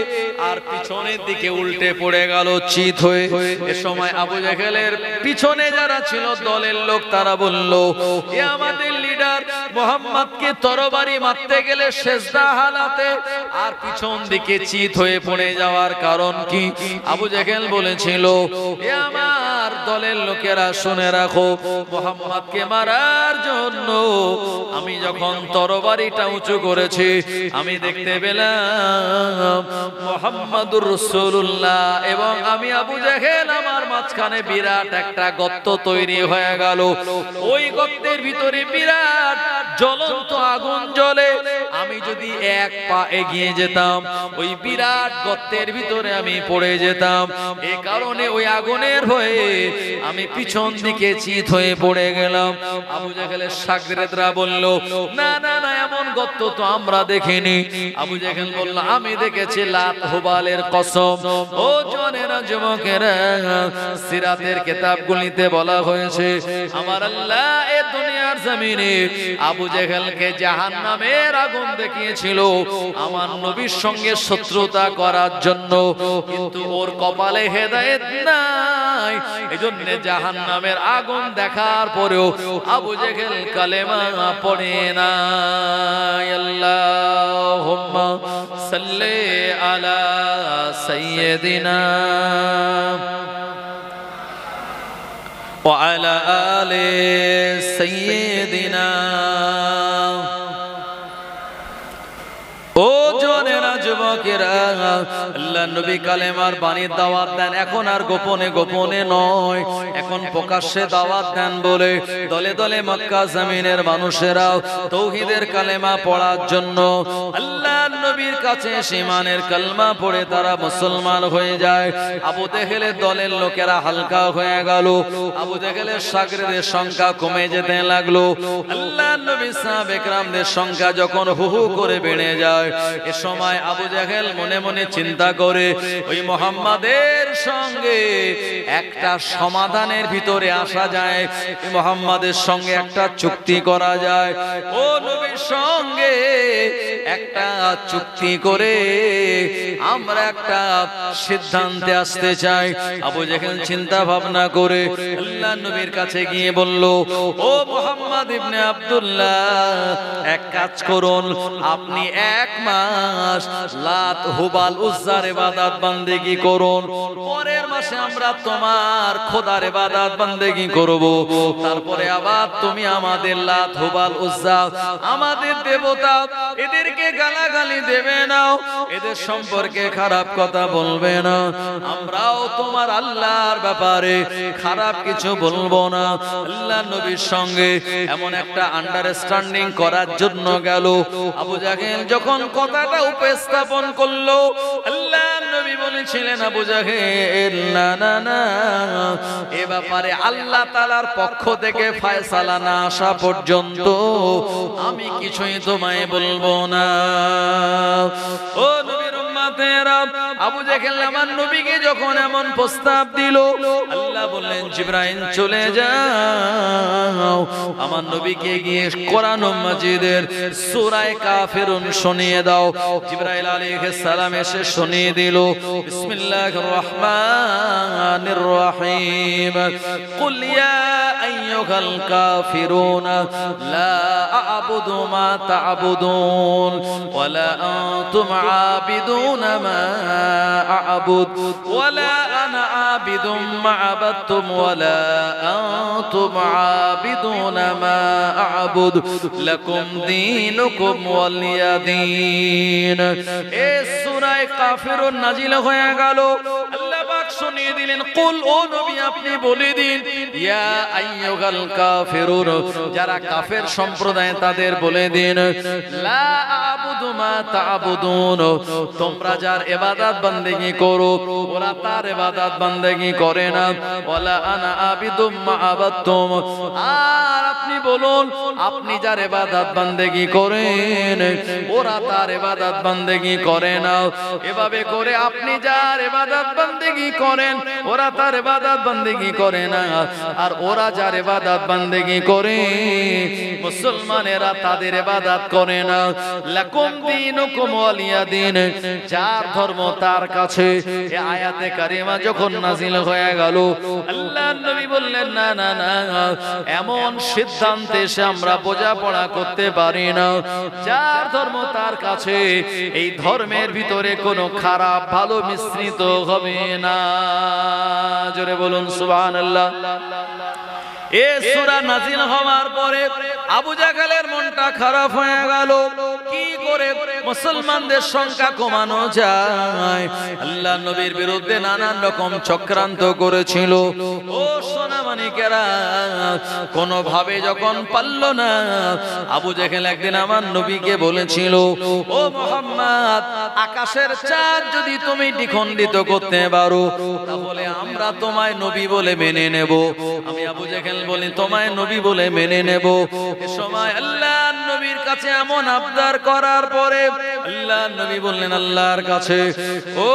Speaker 1: আর পিছনের দিকে উল্টে পড়ে গেল চিত হয়ে। এ সময় আবু জাহেলের পিছনে যারা ছিল দলের লোক, তারা বলল এ আমাদের লিডার মুহাম্মদকে তরবারি মারতে গেলে সিজদা হালাতে আর পিছন দিকে চিত হয়ে পড়ে যাওয়ার কারণ কি? আবু জাহেল বলেছিল এ আমার দলের লোকেরা শুনে রাখো, মুহাম্মদকে মারার জন্য আমি যখন তরবারিটা উঁচু করেছি, আমি দেখতে পেলাম মুহাম্মাদুর রাসূলুল্লাহ এবং আমি আবু জাহেল, আমার মাঝখানে বিরাট একটা গর্ত তৈরি হয়ে গেল। ওই গর্তের ভিতরে বিরাট জ্বলন্ত আগুন জ্বলে। আমি যদি এক পা এগিয়ে যেতাম ওই বিরাট গর্তের ভিতরে আমি পড়ে যেতাম। এই কারণে ওই আগুনের ভয়ে আমি পিছন দিকে চিত হয়ে পড়ে গেলাম। আবু জাহেলের শাগরেদরা বলল না না না, এমন গর্ত তো আমরা দেখিনি। আবু জাহেল বলল আমি দেখেছি, লাত হুবালের কসম। ও জওয়ানেরা, যুবকেরা, সিরাতের কিতাবগুলিতে বলা হয়েছে আমার আল্লাহ এই দুনিয়ার জমিনে আবু জাহেলকে জাহান্নামের আগুন দেখিয়েছিল আমার নবীর সঙ্গে শত্রুতা করার জন্য, কিন্তু ওর কপালে হেদায়েত নাই। এজন্য জাহান্নামের আগুন দেখার পরেও আবু জাহেল কালেমা পড়ে না। আল্লাহুম্মা সাল্লি আলা সাইয়্যিদিনা ওয়া আলা আলি সাইয়্যিদিনা। ও জওয়ানেরা, যুবকেরা, আল্লাহ নবী কালেমার বাণীর দাওয়াত দেন। এখন আর গোপনে গোপনে নয়, এখন প্রকাশ্যে দাওয়াত দেন বলে দলে দলে মক্কা জমিনের মানুষেরা তাওহীদের কালেমা পড়ার জন্য আল্লাহর নবীর কাছে ঈমানের কালমা পড়ে তারা মুসলমান হয়ে যায়। আবু জাহেলের দলের লোকেরা হালকা হয়ে গেল। আবু জাহেলের শাগরেদের সংখ্যা কমে যেতে লাগলো। আল্লাহর নবী সাহাবে কেরামদের সংখ্যা যখন হু হু করে বেড়ে যায়, এ সময় আবু জাহেল মনে মনে চিন্তা করে ওই মুহাম্মাদের সঙ্গে একটা সমাধানের ভিতরে আসা যায়, মুহাম্মাদের সঙ্গে একটা চুক্তি করা যায়। ও নবীর সঙ্গে একটা চুক্তি করে আমরা একটা সিদ্ধান্তে আসতে চাই। আবু জেহেল চিন্তা ভাবনা করে আল্লাহ নবীর কাছে গিয়ে বলল, ও মুহাম্মদ ইবনে আব্দুল্লাহ, এক কাজ করুন, আপনি 1 মাস লাত হুবাল উজ্জার ইবাদত বান্দেগি করুন, পরের মাসে আমরা তোমার খোদার ইবাদত বান্দেগি করব, তারপরে আবার তুমি আমাদের লাত হুবাল উজ্জা আমাদের দেবতা এদেরকে গালাগালি দেবে না, এদের সম্পর্কে খারাপ কথা বলবে না, আমরাও তোমার আল্লাহর ব্যাপারে খারাপ কিছু বলবো না। আল্লাহ নবীর সঙ্গে এমন একটা আন্ডারস্ট্যান্ডিং করার জন্য গেল। আবু জাহেল যখন কথাটা উপস্থাপন করলো, আল্লাহ নবী বলেছিলেন, আবু জাহেল না না না, এ ব্যাপারে আল্লাহ তাআলার পক্ষ থেকে ফয়সালা না আসা পর্যন্ত আমি কিছুই তোমায় বলবো না। ও নবীর উম্মতেরা, আবু জাহেল আমার নবীকে যখন এমন প্রস্তাব দিল, আল্লাহ বললেন, জিবরাইল চলে যাও, আমার নবীকে গিয়ে কোরআন মাজিদের সূরা কাফিরুন শুনিয়ে দাও। জিবরাইল আলাইহিস সালাম এসে শুনিয়ে দিল, বিসমিল্লাহির রহমানির রহিম, কুল ইয়া আইয়ুহাল কাফিরুন লা আ'বুদু মা তা'বুদুন ওয়ালা আনতুম আবিদুনা মা আ'বুদ ওয়ালা আনা আবিদুম মা আবাদতুম ওয়ালা আনতুম আবিদুনা মা আ'বুদ লাকুম দীনুকুম ওয়ালিয়া দীন। এই সূরা কাফিরুন নাজিল হয়ে গেল। আল্লাহ পাক শুনিয়ে দিলেন, কুল, ও নবী আপনি বলে দিন, ইয়া আইয়ুহাল কাফিরুন, যারা কাফের সম্প্রদায় তাদের বলে দিন, লা আ'বুদু মা তা'বুদুন, তোমরা যার ইবাদত বান্দেগি করো ওরা তার ইবাদত বান্দেগি করে না, ওয়ালা আনা আবিদুম মা আবাদতুম, আর আপনি বলুন আপনি যার ইবাদত বান্দেগি করেন ওরা তার ইবাদত বান্দেগি করে না। এভাবে করে আপনি যার ইবাদত বান্দেগি করেন ওরা তার ইবাদত বান্দেগি করে না, আর ওরা যার ইবাদত বান্দেগি করে মুসলমানেরা তাদের ইবাদত করে না। লাকুম দীনুকুম ওয়ালিয়া দীন, যার ধর্ম তার কাছে। এই আয়াতে কারিমা যখন নাজিল হয়ে গেল, আল্লাহর নবী বললেন, না না না, এমন সিদ্ধান্তে এসে আমরা বোঝাপড়া করতে পারি না। যার ধর্ম তার কাছে, এই ধর্মের ভিতরে কোনো খারাপ ভালো মিশ্রিত হবে না। জোরে বলুন সুবহানাল্লাহ। এই সূরা নাজিল হওয়ার পরে আবু জাহেলের মনটা খারাপ হয়ে গেল। কি করে মুসলমানদের সংখ্যা কমানো যায়? আল্লাহ নবীর বিরুদ্ধে নানান রকম চক্রান্ত করেছিল। ও সোনামানিকেরা, কোনোভাবে যখন পারল না, আবু জাহেল একদিন আমার নবীকে বলেছিল, ও মুহাম্মদ, আকাশের চাঁদ যদি তুমি দ্বিখণ্ডিত করতে পারো তাহলে আমরা তোমায় নবী বলে মেনে নেব। আমি আবু জাহেল বলি, তোমায় নবী বলে মেনে নেব। এ সময় আল্লাহর নবীর কাছে এমন আবদার করার পরে আল্লাহর নবী বললেন আল্লাহর কাছে, ও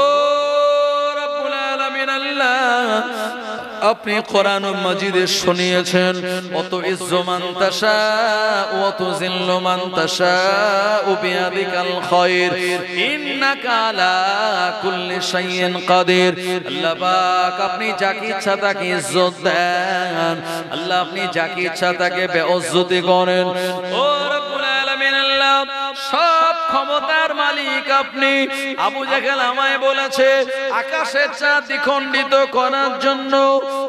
Speaker 1: রব্বুল আলামিন আল্লাহ, আপনি কোরআন মাজিদে শুনিয়েছেন, অত ইজ্জু মান তাশা ওয়া তুযিল্লু মান তাশা বিয়াদিকাল খায়র ইন্নাকা আলা কুল্লি শাইইন কাদির। আল্লাহ পাক আপনি যাকে ইচ্ছা তাকে ইজ্জত দেন, আল্লাহ আপনি যাকে ইচ্ছা তাকে বেইজ্জতি করেন। ও রব্বুল আলামিন আল্লাহ, সব ক্ষমতার মালিক আপনি। আবু জাহেল আমায় বলেছে আকাশের চাঁদ দ্বিখণ্ডিত করার জন্য,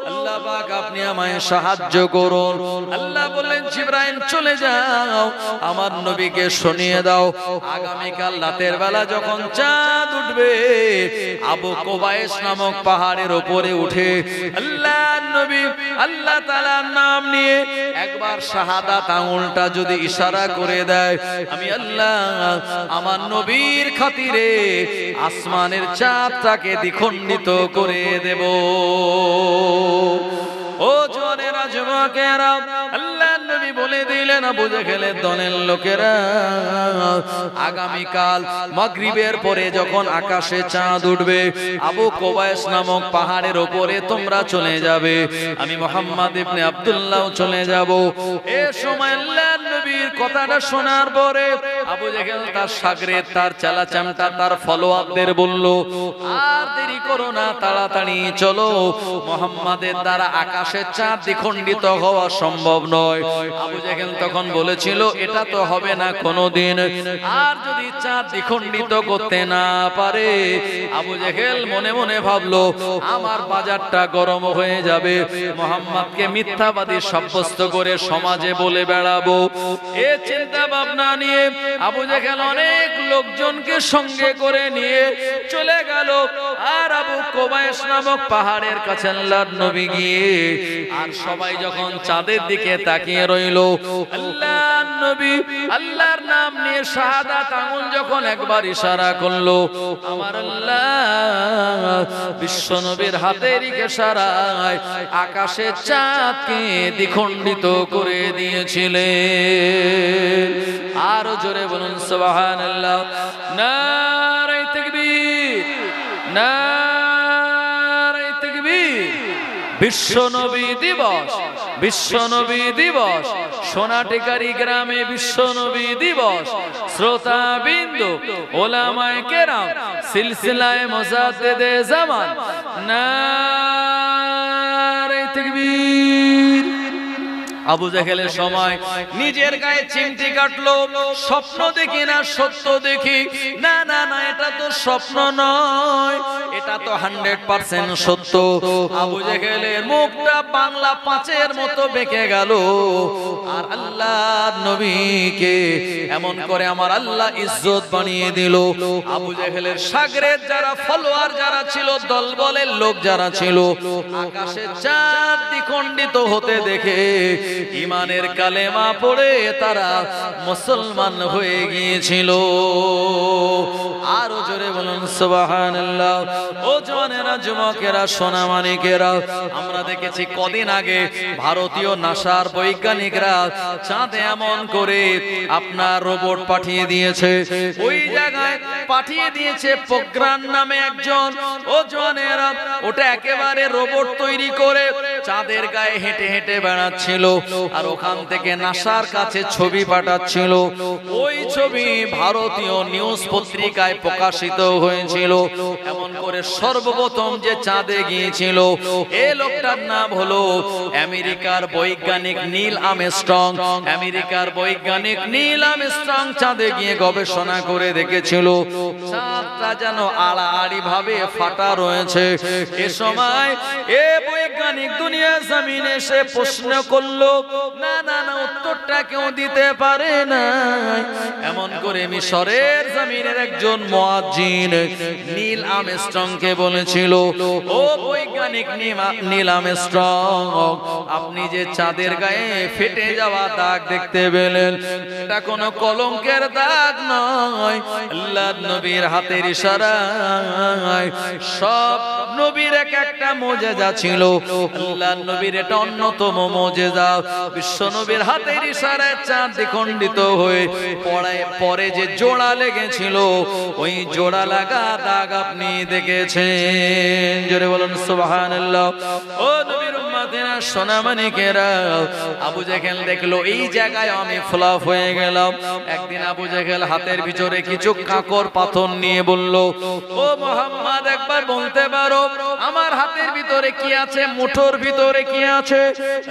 Speaker 1: আল্লাহ পাক আপনি আমায় সাহায্য করুন। আল্লাহ বললেন, জিবরাইল চলে যাও, আমার নবীকে শুনিয়ে দাও, আগামীকাল রাতের বেলা যখন চাঁদ উঠবে আবু কুবাইস নামক পাহাড়ের উপরে উঠে আল্লাহর নবী আল্লাহ তাআলার নাম নিয়ে একবার শাহাদাত আঙুলটা যদি ইশারা করে দেয়, আমি আল্লাহ আমার নবীর খাতিরে আসমানের চাঁদটাকে দ্বিখণ্ডিত করে দেব। ও জওয়ানেরা, যুবকেরা, আল্লাহর নবী বলে দিলেন আবু জেহেলের দলের লোকেরা, আগামীকাল মাগরিবের পরে যখন আকাশে চাঁদ উঠবে আবু কুবাইস নামক পাহাড়ের উপরে তোমরা চলে যাবে, আমি মুহাম্মদ ইবনে আব্দুল্লাহ চলে যাব। এই সময় আল্লাহর নবীর কথাটা শোনার পরে আবু জেহেল তার শাগরেদ, তার চালাচামটা, তার ফলোয়ারদের বলল, আর দেরি করো না, তাড়াতাড়ি চলো, মুহাম্মাদের দ্বারা আকাশের চাঁদ দ্বিখণ্ডিত হওয়া সম্ভব নয়। আবু জেহেল তখন বলেছিল, এটা তো হবে না কোনোদিন, আর যদি চাঁদ দ্বিখণ্ডিত করতে না পারে, আবু জেহেল মনে মনে ভাবলো আমার বাজারটা গরম হয়ে যাবে, মুহাম্মাদকে মিথ্যাবাদী সাব্যস্ত করে সমাজে বলে বেড়াবো। এ চিন্তা ভাবনা নিয়ে আবু জেহেল অনেক লোকজনকে সঙ্গে করে নিয়ে চলে গেল। আর আবু কুবাইস নামক পাহাড়ের কাছে আল্লাহর নবী গিয়ে, আর সবাই যখন চাঁদের দিকে তাকিয়ে রইল, আল্লাহর নবী আল্লাহর নাম নিয়ে শাহাদাত আঙ্গুল যখন একবার ইশারা করলো, আমার আল্লাহ বিশ্ব নবীর হাতের ইশারায় আকাশের চাঁদকে দ্বিখণ্ডিত করে দিয়েছিলেন। আরো জোরে বলুন সুবহানাল্লাহ। নারে তাকবীর, নারে তাকবীর। বিশ্ব নবী দিবস, বিশ্ব নবী দিবস, সোনাটিকারি গ্রামে বিশ্ব নবী দিবস। শ্রোতা বিন্দু, ওলামায়ে কেরাম, সিলসিলায়ে মুজাদ্দিদে জামান, নারে তাকবীর। আবু জেহেলের সময় নিজের গায়ে চিমটি কাটলো, স্বপ্ন দেখি না সত্য দেখি, না না না, এটা তো স্বপ্ন নয়, এটা তো 100% সত্য। আবু জেহেলের মুখটা বাংলা পাঁচের মতো বেঁকে গেল। আর আল্লাহর নবীকে এমন করে আমার আল্লাহ ইজ্জত বানিয়ে দিল। আবু জেহেলের শাগরেদ যারা, ফলোয়ার যারা ছিল, দলবলের লোক যারা ছিল, আকাশে চাঁদ দ্বিখণ্ডিত হতে দেখে ঈমানের কালেমা পড়ে তারা মুসলমান হয়ে গিয়েছিল। আরো জোরে বলুন সুবহানাল্লাহ। ও জওয়ানেরা, যুবকেরা, সোনামানিকেরা, আমরা দেখেছি কদিন আগে ভারতীয় নাসার বৈজ্ঞানিকরা চাঁদে এমন করে আপনার রোবট পাঠিয়ে দিয়েছে, ওই জায়গায় পাঠিয়ে দিয়েছে পোখরান নামে একজন। ও জওয়ানেরা, ওটা একেবারে রোবট তৈরি করে চাঁদের গায়ে হেঁটে হেঁটে বেড়াচ্ছিল, আর ওখান থেকে নাসার কাছে ছবি পাঠাচ্ছিল। ওই ছবি ভারতীয় নিউজ পত্রিকায় প্রকাশিত হয়েছিল। এমন করে সর্বপ্রথম যে চাঁদে গিয়েছিল, এই লোকটার নাম হলো আমেরিকার বৈজ্ঞানিক নীল আর্মস্ট্রং। আমেরিকার বৈজ্ঞানিক নীল আর্মস্ট্রং চাঁদে গিয়ে গবেষণা করে দেখেছিল চাঁদটা যেন আড়াআড়ি ভাবে ফাটা রয়েছে। এ সময় এ বৈজ্ঞানিক দুনিয়া জমিনে এসে প্রশ্ন করলো, না না না, উত্তরটা কেউ দিতে পারে না। এমন করে মিশরের জমিনের একজন মুয়াজ্জিন নীল আর্মস্ট্রংকে বলেছিল, ও বৈজ্ঞানিক নীল আর্মস্ট্রং, আপনি যে চাঁদের গায়ে ফেটে যাওয়া দাগ দেখতে পেলেন, এটা কোনো কলঙ্কের দাগ নয়, আল্লাহর নবীর হাতের ইশারায়। সব নবীর এক একটা মুজিজা ছিল, আল্লাহর নবীর এটা অন্যতম মুজিজা। বিশ্ব নবীর হাতের ইশারায় চাঁদ দ্বিখণ্ডিত হয়ে পরে যে জোড়া লেগেছিল, ওই জোড়া লাগা দাগ আপনি দেখেছেন। জোরে বলুন সুবহানাল্লাহ। ও নবীর উম্মতেরা, সোনামানিকেরা, আবু জেহেল দেখলো এই জায়গায় আমি ফ্লপ হয়ে গেলাম। একদিন আবু জেহেল হাতের ভিতরে কিছু কাঁকর পাথর নিয়ে বলল, ও মুহাম্মদ, একবার বলতে পারো আমার হাতের ভিতরে কি আছে, মুঠোর ভিতরে কি আছে?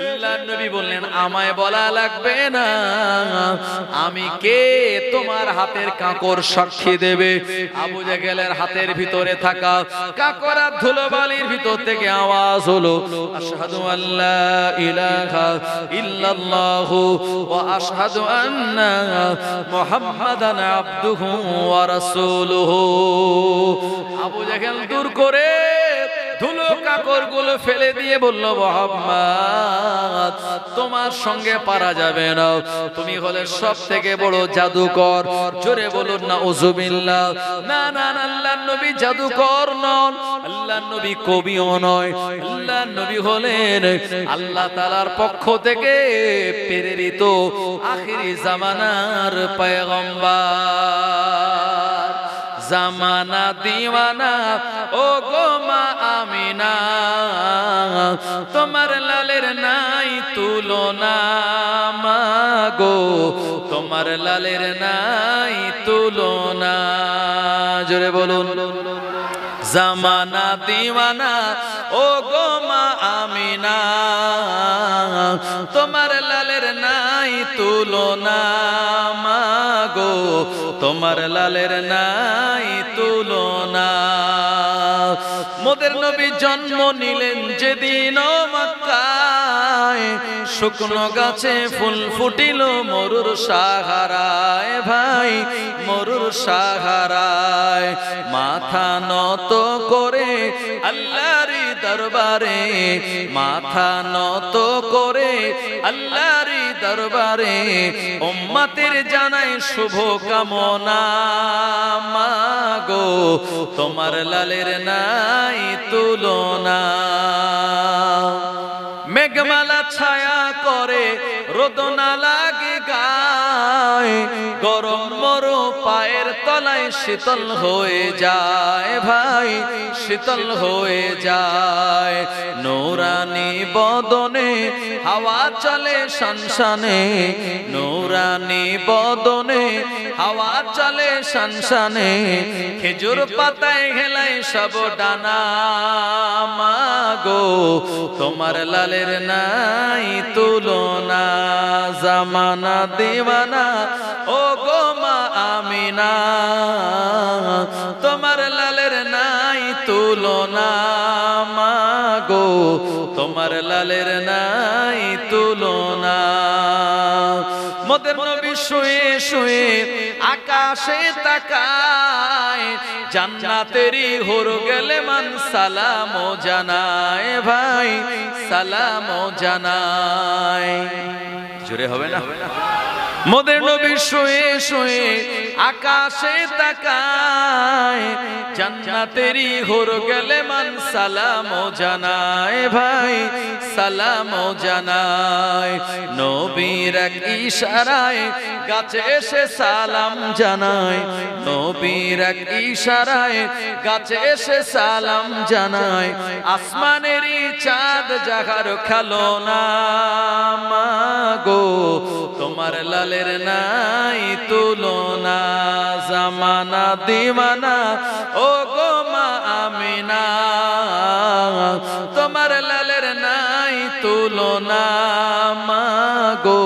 Speaker 1: আল্লাহর নবী বললেন, আমায় বলা লাগবে না, আমি কে তোমার হাতের কাঁকর সাক্ষী দেবে। আবু জেহেলের হাতের ভিতরে থাকা কাঁকর আর ধুলোবালির ভিতর থেকে আওয়াজ হলো, আশহাদু আল্লা ইলাহা ইল্লাল্লাহু ওয়া আশহাদু আন্না মুহাম্মাদান আবদুহু ওয়া রাসূলুহু। আবু জেহেল দূর করে ধুলো কাকড় গুলো ফেলে দিয়ে বলল মুহাম্মদ তোমার সঙ্গে পারা যাবে না, তুমি হলে সব থেকে বড় জাদুকর। জোরে বলুন না উযুবিল্লাহ। না না আল্লাহর নবী জাদুকর নন, আল্লাহর নবী কবিও নয়, আল্লাহর নবী হলেন আল্লাহ তাআলার পক্ষ থেকে প্রেরিত আখিরি জামানার পয়গম্বর। জামানা দিওয়ানা ও গো মা আমিনা, তোমার লালের নাই তুলনা মাগো, তোমার লালের নাই তুলনা। জোরে বলুন। জামানা দিওয়ানা ও গো মা আমিনা, তোমার লালের নাই তুলনা মাগো, তোমার লালের নাই তুলনা। মোদের নবী জন্ম নিলেন যেদিন মক্কায়, শুকনো গাছে ফুল ফুটিল মরুর সাহারায়, ভাই মরুর সাহারায়। মাথা নত করে আল্লাহর দরবারে, মাথা নত করে আল্লাহর দরবারে, উম্মতের জানাই শুভ কামনা মাগো, তোমার লালের নাই তুলনা। মেঘমালা ছায়া করে রোদ না লাগে গায়ে, গরম মরু পায়ের তলায় শীতল হয়ে যায়, ভাই শীতল হয়ে যায়। নূরানি বদনে হাওয়া চলে শানশানে, নূরানি বদনে হাওয়া চলে শানশানে, খেজুর পাতায় হেলায় সব ডানা মাগো, তোমার লালের নাই তুলনা। জামানা দিওয়ানা ও গো মা আমিনা, তোমার লালের নাই তুলনা মাগো, তোমার লালের নাই তুলনা। মোদের নবী শুয়ে শুয়ে আকাশে তাকায়, জান্নাতেরই হুর গেলে মান সালাম জানায়, ভাই সালাম জানায়। জোরে হবে না? মোদের নবী শুয়ে শুয়ে আকাশে তাকায়, জান্নাতেরই হুর গেলে মান সালাম জানায়, ভাই সালাম জানায়। নবীর এক ইশারায় গাছে এসে সালাম জানায়, নবীর এক ইশারায় গাছে এসে সালাম জানায়। আসমানেরই চাঁদ জাগার খেলনা মাগো, তোমার লালের নাই তুলনা। জামানা দিওয়ানা ও গো মা আমিনা, তোমার লালের নাই তুলনা মাগো,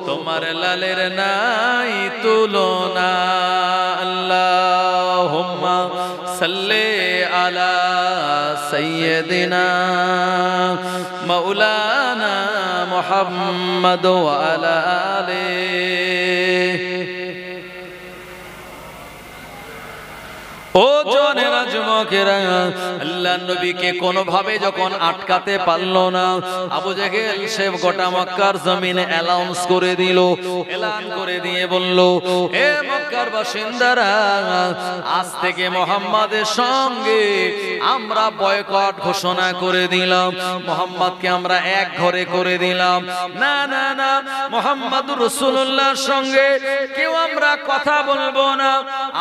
Speaker 1: তোমার লালের নাই তুলনা। আল্লাহুম্মা সাল্লি আলা সাইয়্যিদিনা মাওলানা মুহাম্মদ ওয়া আলা আলিহি। ও জনেরা যুবকেরা, আল্লাহর নবীকে কোনোভাবে যখন আটকাতে পারলো না, আবু জেহেল সে গোটা মক্কার জমিনে অ্যানাউন্স করে দিল, এলান করে দিয়ে বলল, হে মক্কার বাসিন্দারা, আজ থেকে মুহাম্মাদের সঙ্গে আমরা বয়কট ঘোষণা করে দিলাম, মুহাম্মাদকে আমরা এক ঘরে করে দিলাম। না না না, মুহাম্মাদুর রাসূলুল্লাহর সঙ্গে কেউ আমরা কথা বলবো না।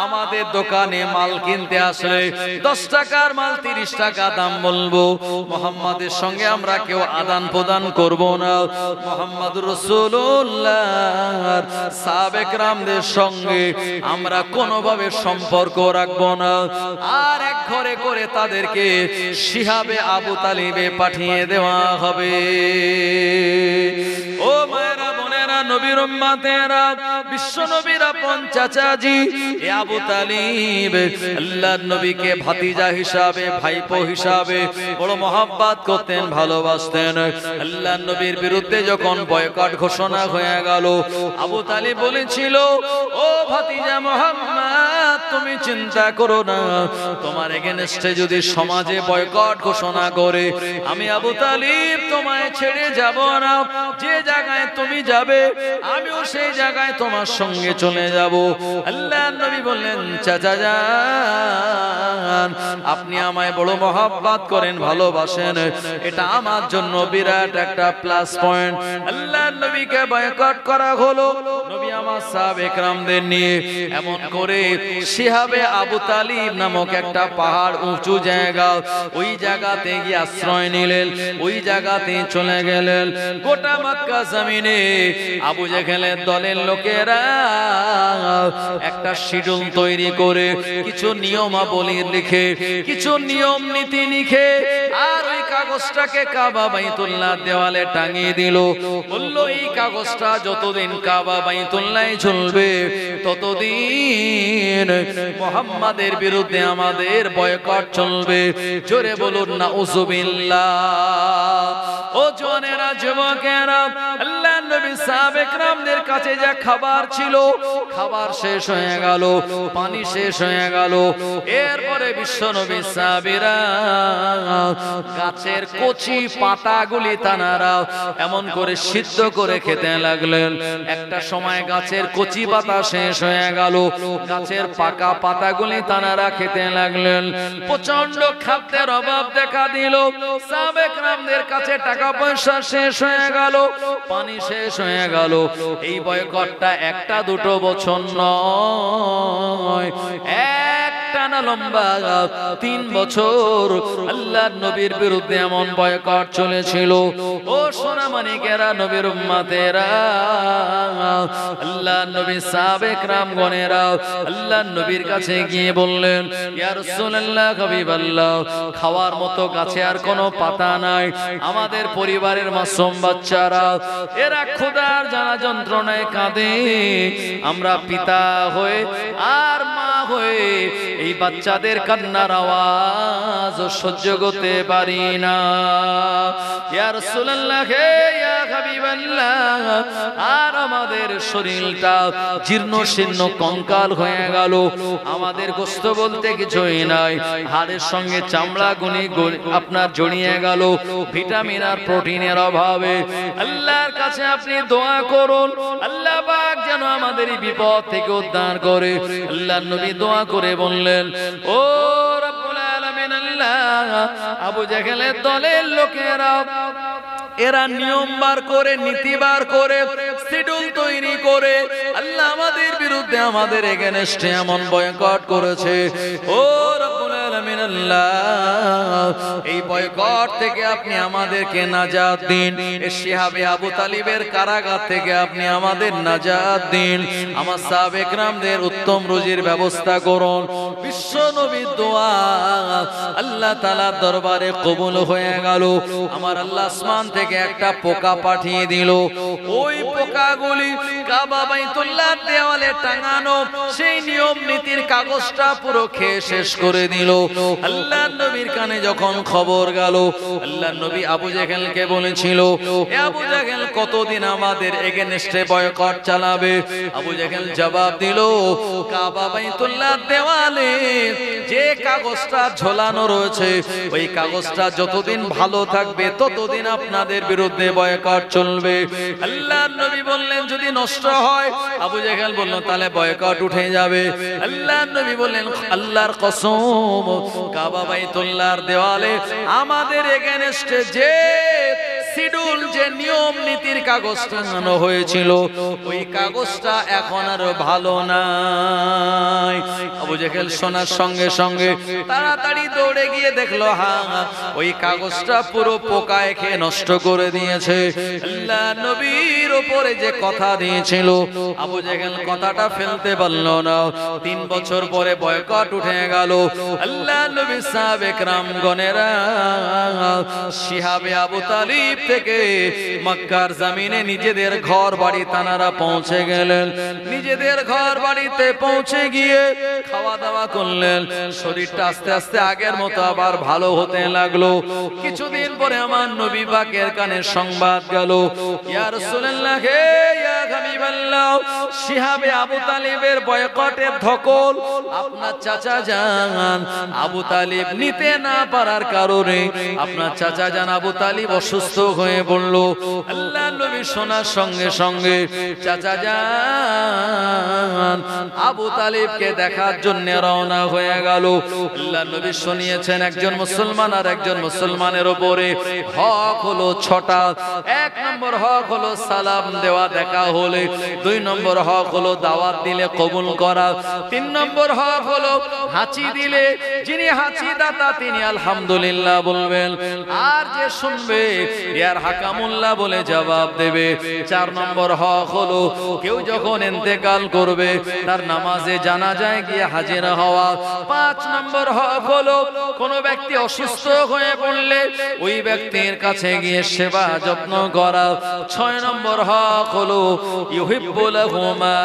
Speaker 1: আমাদের দোকানে মাল কিনতে আসলে 10 টাকার মাল 30 টাকা দাম বলবো, মুহাম্মাদের সঙ্গে আমরা কেউ আদান প্রদান করব না। মুহাম্মাদুর রাসূলুল্লাহর সাহাবে কেরামদের সঙ্গে আমরা কোনোভাবে সম্পর্ক রাখবো না। আর এক ঘরে করে তাদেরকে শিহাবে আবু তালিবে পাঠিয়ে দেওয়া হবে। ও মায়েরা বোনেরা, নবীর উম্মতেরা, বিশ্ব নবীর আপন চাচাজি এ আবু তালিব আল্লাহর নবীকে ভাতিজা হিসাবে, ভাইপো হিসাবে বড় মহব্বত করতেন, ভালোবাসতেন। আল্লাহর নবীর বিরুদ্ধে যখন বয়কট ঘোষণা হয়ে গেল, আবু তালিব বলেছিল, ও ভাতিজা মুহাম্মদ, তুমি চিন্তা করো না, তোমার এগেনস্টে যদি সমাজে বয়কট ঘোষণা করে, আমি আবু তালিব তোমায় ছেড়ে যাব না। যে জায়গায় তুমি যাবে আমিও সেই জায়গায় তোমার সঙ্গে চলে যাব। আল্লাহর নবী বললেন, চাচা যান, আপনি আমায় বড় মহব্বত করেন, ভালোবাসেন, এটা আমার জন্য বিরাট একটা প্লাস পয়েন্ট। আল্লাহর নবীকে বয়কট করা হলো। নবী আমার সাহাবে কেরামদের নিয়ে এমন করে শিহাবে আবু তালিব নামক একটা পাহাড়, উঁচু জায়গা, ওই জায়গাতে গিয়ে আশ্রয় নিলেন, ওই জায়গাতে চলে গেলেন। গোটা মক্কা জমিনে আবু জেহেলের দলের লোকেরা একটা শিডিউল তৈরি করে, কিছু নিয়মাবলী লিখে, কিছু নিয়ম নীতি লিখে, আর ওই কাগজটাকে কাবা বাইতুল্লাহ দেওয়ালে টাঙিয়ে দিল। বলল, এই কাগজটা যতদিন কাবা বাইতুল্লাহ ঝুলবে ততদিন মুহাম্মাদের বিরুদ্ধে আমাদের বয়কট চলবে। জোরে বলুন নাউযুবিল্লাহ। ও জওয়ানেরা, যুবকেরা, আল্লাহর নবী সাহাবে কেরামদের কাছে যা খাবার ছিল, খাবার শেষ হয়ে গেল, পানি শেষ হয়ে গেল। এরপরে বিশ্বনবী সাহাবীরা গাছের কচি পাতাগুলি তানারা এমন করে সিদ্ধ করে খেতে লাগলেন। একটা সময় গাছের কচি পাতা শেষ হয়ে গেল, গাছের পাকা পাতাগুলি তানারা খেতে লাগলেন। প্রচন্ড খাদ্যের অভাব দেখা দিল। সাহাবে কেরামদের কাছে টাকা পয়সা শেষ হয়ে গেল, পানি শেষ হয়ে গেল। এই বয়কটটা একটা দুটো বছর নয়, টানা লম্বা 3 বছর আল্লাহর নবীর বিরুদ্ধে এমন বয়কট চলেছিল। ও সোনামানিকেরা, নবীর উম্মতেরা, আল্লাহর নবী সাহাবে কেরামগণেরা আল্লাহর নবীর কাছে গিয়ে বললেন, ইয়া রাসূলুল্লাহ, হাবিবাল্লাহ, খাওয়ার মতো গাছে আর কোনো পাতা নাই। আমাদের পরিবারের মাসুম বাচ্চারা, এরা ক্ষুধার জ্বালা যন্ত্রণায় কাঁদে। আমরা পিতা হয়ে আর মা হয়ে এই বাচ্চাদের কান্নার আওয়াজ সহ্য করতে পারি না। ইয়া রাসূলুল্লাহ, ইয়া হাবিবাল্লাহ, আর আমাদের শরীরটা জীর্ণ শীর্ণ কঙ্কাল হয়ে গেল। আমাদের গোশত বলতে কিছুই নাই, হাড়ের সঙ্গে চামড়া গুনি আপনার জড়িয়ে গেল ভিটামিন আর প্রোটিনের অভাবে। আল্লাহর কাছে আপনি দোয়া করুন, আল্লাহ পাক যেন আমাদের এই বিপদ থেকে উদ্ধার করে। আল্লাহর নবী দোয়া করে বললেন, ও রব্বুল আলামিন, আল্লাহ, আবু জেহেলের দলের লোকেরা এরা নিয়ম বার করে, নীতি বার করে, শিডিউল তৈরি করে আল্লাহ আমাদের বিরুদ্ধে, আমাদের এগেনস্টে এমন বয়কট করেছে। ও রব্বুল আলামিন, আল্লাহ, এই বয়কট থেকে আপনি আমাদেরকে নাজাত দিন। শিহাবে আবু তালিবের কারাগার থেকে আপনি আমাদের নাজাত দিন। আমার সাহাবে কেরামদের উত্তম রুজির ব্যবস্থা করুন। বিশ্ব নবীর দোয়া আল্লাহ তাআলার দরবারে কবুল হয়ে গেল। আমার আল্লাহ আসমান থেকে একটা পোকা পাঠিয়ে দিল। ওই পোকাগুলি কাবা বাইতুল্লাহ দেওয়ালে টাঙানো সেই নিয়ম নীতির কাগজটা পুরো খেয়ে শেষ করে দিল। আল্লাহর নবীর কানে যখন খবর গেল, আল্লাহর নবী আবু জেহেলকে বলেছিল, এ আবু জেহেল, কতদিন আমাদের এগেনস্টে বয়কট চালাবে? আবু জেহেল জবাব দিল, কাবা বাইতুল্লাহ দেওয়ালে যে কাগজটা ঝোলানো রয়েছে, ওই কাগজটা যতদিন ভালো থাকবে ততদিন আপনাদের বিরুদ্ধে বয়কট চলবে। আল্লাহর নবী বললেন, যদি নষ্ট হয়? আবু জেহেল বলল, তাহলে বয়কট উঠে যাবে। আল্লাহর নবী বললেন, আল্লাহর কসম, কাবা বাইতুল্লাহর দেওয়ালে আমাদের এগেনস্টে যে শিডিউল, যে নিয়ম নীতির কাগজ টাঙানো হয়েছিল, ওই কাগজটা এখন আর ভালো নাই। আবু জেহেল শোনার সঙ্গে সঙ্গে তাড়াতাড়ি দৌড়ে গিয়ে দেখলো, হ্যাঁ, ওই কাগজটা পুরো পোকায় খেয়ে নষ্ট করে দিয়েছে। আল্লাহ নবীর উপরে যে কথা দিয়েছিল, আবু জেহেল কথাটা ফেলতে পারল না। 3 বছর পরে বয়কট উঠে গেল। আল্লাহ নবী সাহাবে কেরামগণেরা শিহাবে আবু তালিব থেকে মক্কার জমিনে নিজেদের ঘর বাড়ি তানারা পৌঁছে গেলেন। নিজেদের ঘর বাড়িতে পৌঁছে গিয়ে খাওয়া দাওয়া করলেন। শরীরটা আস্তে আস্তে আগের মতো আবার ভালো হতে লাগলো। কিছুদিন পরে আমার নবী পাকের কানে সংবাদ গেল, ইয়া রাসূলুল্লাহ, হে ইয়া হাবিবাল্লাহ, শিহাবে আবু তালিবের বয়কটের ধকল আপনার চাচা জান আবু তালিব নিতে না পারার কারণে আপনার চাচা জান আবু তালিব অসুস্থ হয়ে পড়ল। আল্লাহর নবী শোনার সঙ্গে সঙ্গে চাচা জান আবু তালিবকে দেখার জন্য রওনা হয়ে গেল। আল্লাহর নবী শুনিয়েছেন একজন মুসলমান আর একজন মুসলমানের উপরে হক হলো 6টা। 1 নম্বর হক হলো সালাম দেওয়া দেখা হলে, 2 নম্বর হক হলো দাওয়াত দিলে কবুল করা, 3 নম্বর হক হলো হাঁচি দিলে যিনি হাঁচি দাতা তিনি আলহামদুলিল্লাহ বলবেন, আর যে শুনবে ইয়ার হাকামুল্লাহ বলে জবাব দেবে। 4 নম্বর হক হলো কেউ যখন ইন্তেকাল করবে তার নামাজে জানাজায় গিয়ে হাজির হওয়া। 5 নম্বর হক হলো কোন ব্যক্তি অসুস্থ হয়ে পড়লে ওই ব্যক্তির কাছে গিয়ে সেবা যত্ন করা। 6 নম্বর হক হলো ইউহিব্বু লাহুমা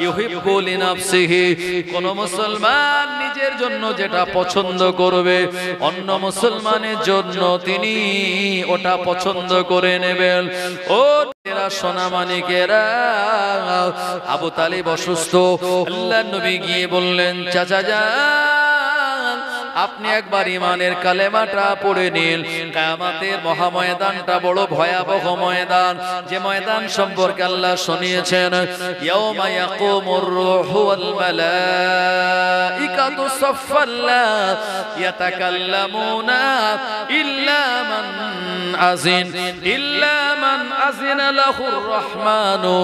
Speaker 1: ইউহিব্বু লিনাফসিহি, কোন মুসলমান নিজের জন্য যেটা পছন্দ করবে অন্য মুসলমানের জন্য তিনি ওটা পছন্দ করে নেবেন। ও সোনা মানিকেরা, আবু তালিব অসুস্থ। আল্লাহর নবী গিয়ে বললেন, চাচা জান আপনি একবার ইমানের কালেমাটা পড়ে নিন। কিয়ামতের মহাময়দানটা বড় ভয়াবহ ময়দান, যে ময়দান সম্পর্কে আল্লাহ শুনিয়েছেন, ইয়াউমা ইয়াকুমুর রূহু ওয়াল মালাইকাতু সাফফান লা ইয়াতাকাল্লামুনা ইল্লা মান আযিনা লাহুর রহমানু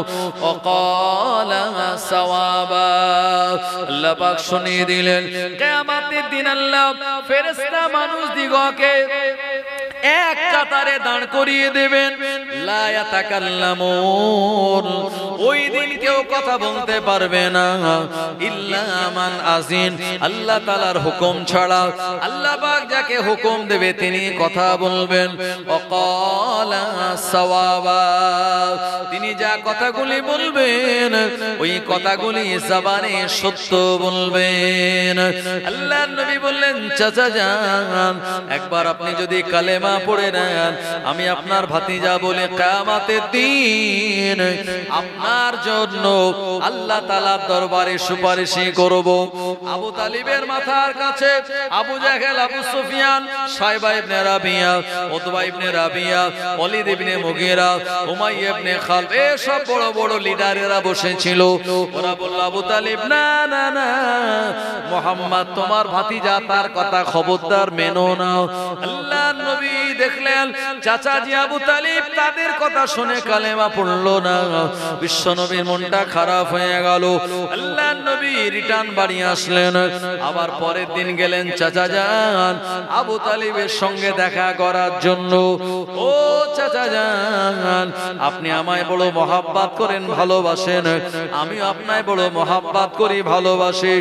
Speaker 1: ওয়া ক্বালা সাওয়াবা। আল্লাহ পাক শুনিয়ে দিলেন কিয়ামতের দিন আল্লাহ ফেরেশতা মানুষ দিগকে এক কাতারে দাঁড় করিয়ে দেবেন। লা ইয়াতাকাল্লামুন, ওই দিন কেউ কথা বলতে পারবে না, ইল্লা মান আযিন, আল্লাহ তাআলার হুকুম ছাড়া। আল্লাহ পাক যাকে হুকুম দেবে তিনি কথা বলবেন। ওয়া ক্বালা সাওয়াবা, তিনি যা কথাগুলি বলবেন ওই কথাগুলি জবানে সত্য বলবেন। আল্লাহর নবী বললেন, চাচা জান একবার আপনি যদি কালেমা পড়ে নেন, আমি আপনার ভাতিজা বলে কিয়ামতের দিন আপনার জন্য আল্লাহ তাআলার দরবারে সুপারিশি করব। আবু তালিবের মাথার কাছে আবু জাহেল, আবু সুফিয়ান, সাইবা ইবনে রাবিয়া, উতবা ইবনে রাবিয়া, ওয়ালিদ ইবনে মুগীরা, উমাইয়া ইবনে খালদ, এসব বড় বড় লিডারেরা বসেছিল। ওরা বলল, আবু তালিব না না না, মুহাম্মদ তোমার ভাতিজা, তার কথা খবরদার মেনো না। আল্লাহর নবী দেখলেন চাচাজি আবু তালিব তাদের কথা শুনে কালেমা পড়লো না। বিশ্ব নবীর মনটা খারাপ হয়ে গেল। আল্লাহর নবী রিটার্ন বাড়ি আসলেন। আবার পরের দিন গেলেন চাচা জান আবু তালিবের সঙ্গে দেখা করার জন্য। ও চাচা জান, আপনি আমায় বড় মহাব্বত করেন, ভালোবাসেন, আমি আপনায় বড় মহাব্বত করি, ভালোবাসি।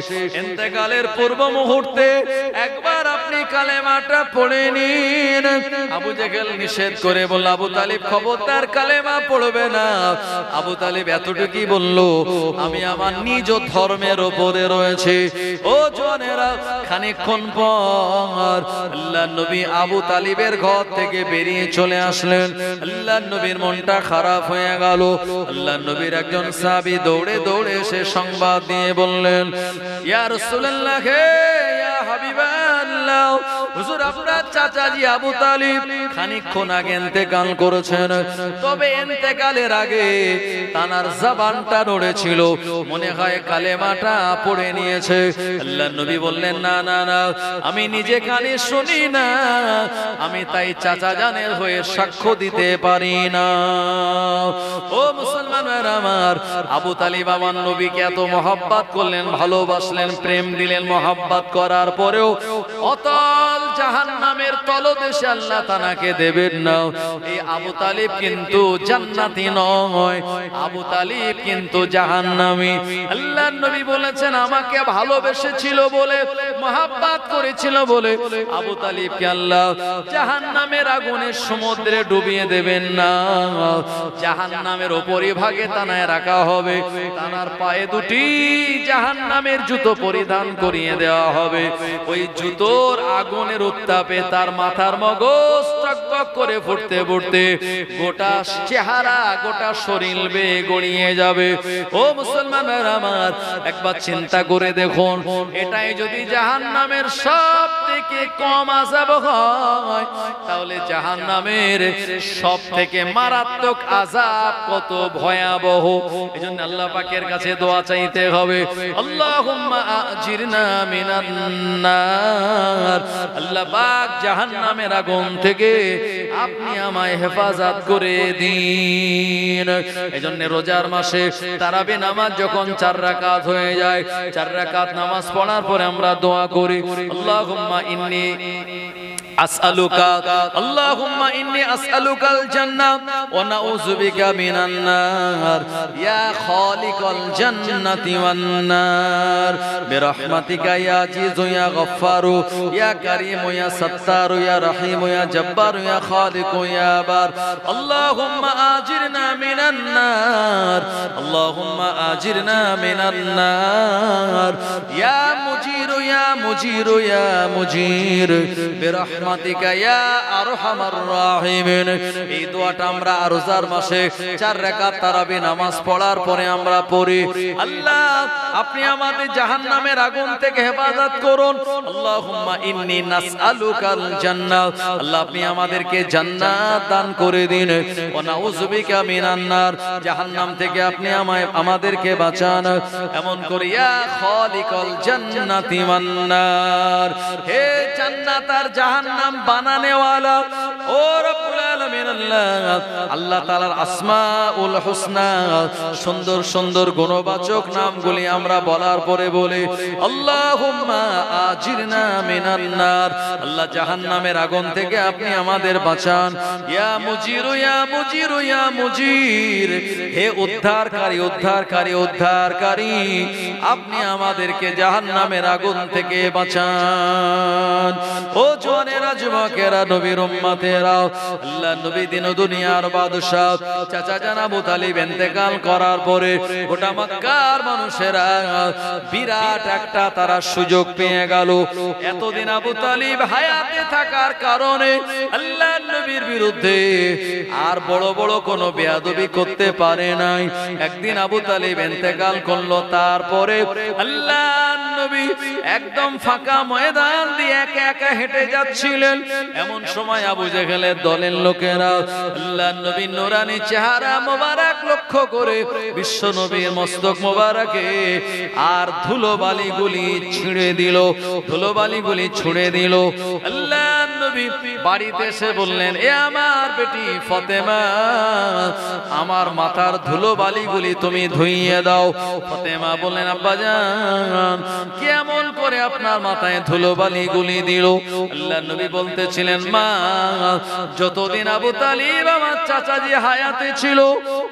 Speaker 1: ইন্তেকালের পূর্ব মুহূর্তে একবার আপনি কালেমাটা পড়ে নিন। আবু জাহেল নিষেধ করে বলল, আবু তালিব খবরদার কালেমা পড়বে না। আবু তালিব এতটুকুই বলল, আমি আমার নিজ ধর্মের উপরে রয়েছে। ও জনেরা, খানিকক্ষণ পর আল্লাহর নবী আবু তালিবের ঘর থেকে বেরিয়ে চলে আসলেন। আল্লাহর নবীর মনটা খারাপ হয়ে গেল। আল্লাহর নবীর একজন সাহাবী দৌড়ে দৌড়ে এসে সংবাদ দিয়ে বললেন, ইয়া রাসূলুল্লাহ, হে ইয়া হাবিবাল্লাহ, হুজুর আপনার চাচাজি আবু তালিব খানিকক্ষণ আগে ইন্তেকাল করেছেন। তবে ইন্তেকালের আগে তানার জবানটা নড়েছিল, মনে হয় কালেমাটা পড়ে নিয়েছে। আল্লাহর নবী বললেন, না না না, আমি নিজে কানে শুনি না, আমি তাই চাচা জানের হয়ে সাক্ষ্য দিতে পারি না। ও মুসলমানের আমার, আবু তালিব আমার নবীকে এত মহব্বত করলেন, ভালোবাসলেন, প্রেম দিলেন। মহব্বত করার পরেও অতল জাহান্নামের তলদেশে আল্লাহ তাআলাকে দেবেন না। এই আবু তালিব কিন্তু জান্নাতি নয়, আবু তালিব কিন্তু জাহান্নামী। আল্লাহর নবী বলেছেন আমাকে ভালোবেসেছিল বলে, মহব্বত করেছিল বলে আবু তালিবকে আল্লাহ জাহান্নামের আগুনের সমুদ্রে ডুবিয়ে দেবেন না। জাহান্নামের উপরিভাগে তানায় রাখা হবে, তানার পায়ে দুটি জাহান্নামের জুতো পরিধান করিয়ে দেওয়া হবে। ওই জুতোর আগুনের উত্তাপে তার মাথার মগজ টকবক করে ফুটতে ফুটতে গোটা চেহারা গোটা শরীর বেয়ে গড়িয়ে যাবে। ও মুসলমানের আমার, একবার চিন্তা করে দেখুন, এটাই যদি জাহান্নামের সব থেকে কম আযাব হয়, তাহলে জাহান্নামের সব থেকে মারাত্মক আযাব কত ভয়াবহ। এজন্য আল্লাহ পাকের কাছে দোয়া চাইতে হবে, আল্লাহুম্মা আজিরনা মিনান নার। আল্লাহ পাক জাহান্নামের আগুন থেকে আপনি আমায় হেফাজত করে দিন। এজন্য রোজার মাসে তারাবি নামাজ যখন 4 রাকাত হয়ে যায়, 4 রাকাত নামাজ পড়ার পরে আমরা দোয়া করি, আল্লাহুম্মা ইন্নী আসআলুকা, আল্লাহুম্মা ইন্নী আসআলুকাল জান্নাহ ওয়া নাউযু বিকা মিনান নার ইয়া খালিকাল জান্নাতি ওয়ান নার বিরহমাতিকা ইয়া আজিজু ইয়া গফফারু ইয়া কারীমু ইয়া সাত্তারু ইয়া রাহিমু ইয়া জাব্বারু ইয়া খালিকু ইয়া বার। আল্লাহুম্মা আজিরনা মিনান নার, আল্লাহুম্মা আজিরনা মিনান নার ইয়া মুজিরু ইয়া মুজিরু ইয়া মুজির বিরহমাতিকা ইয়া আরহামার রাহিমিন। এই দোয়াটা আমরা রোজার মাসে 4 রাকাত তারাবি নামাজ পড়ার পরে আমরা পড়ি। আল্লাহ আপনি আমাদের জাহান্নামের আগুন থেকে হেফাজত করুন। আল্লাহুম্মা ইন্নী নাসআলুকাল জান্নাহ, আল্লাহ আপনি আমাদেরকে জান্নাত দান করে দিন। ওয়া নাউযু বিকা মিনান নার, জাহান্নাম থেকে আপনি আমাদেরকে বাঁচান। এমন করে ইয়া খালিকাল জান্নাতি ওয়ান নার, হে জান্নাত আর জাহান্নাম বানানে ওয়ালা ও রব্বুল আলামিন আল্লাহ, আল্লাহ তাআলার আসমাউল হুসনা সুন্দর সুন্দর গুণবাচক নামগুলি আমরা বলার পরে বলি, আল্লাহুম্মা আজিরনা মিনান নার, আল্লাহ জাহান্নামের আগুন থেকে আপনি আমাদের বাঁচান। ইয়া মুজিরু ইয়া মুজিরু ইয়া মুজির, হে উদ্ধারকারী উদ্ধারকারী উদ্ধারকারী, আপনি আমাদেরকে জাহান্নামের আগুন থেকে বাঁচান। ও জওয়ানেরা যুবকেরা নবীর উম্মতেরা, আল্লাহ নবী দিন দুনিয়ার বাদশা চাচা জান আবু তালিব ইন্তেকাল করার পরে গোটা মক্কার মানুষেরা বিরাট একটা তারা সুযোগ পেয়ে গেল। এতদিন আবু তালিব হায়াতে থাকার কারণে আল্লাহ নবীর বিরুদ্ধে আর বড় বড় কোনো বেয়াদবি করতে পারে নাই। একদিন আবু তালিব ইন্তেকাল করলো, তারপরে আল্লাহ নবী একদম ফাঁকা ময়দান দিয়ে একা একা হেঁটে যাচ্ছিলেন। এমন সময় আবু জেহেলের দলের লোকেরা আল্লাহ নবীর নূরানি চেহারা মোবারক লক্ষ্য করে বিশ্ব নবীর মস্তক মোবারকে আর ধুলোবালিগুলি ছিঁড়ে দিল, ধুলোবালিগুলি ছুঁড়ে দিল। আল্লাহ নবী বাড়িতে এসে বললেন, এ আমার বেটি ফাতেমা, আমার মাথার ধুলোবালিগুলি তুমি ধুইয়ে দাও। ফাতেমা বললেন, আব্বাজান কেমন করে আপনার মাথায় ধুলোবালিগুলি দিল? আল্লাহ নবী বলতেছিলেন, মা যতদিন আবু তালিব আমার চাচাজি হায়াতে ছিল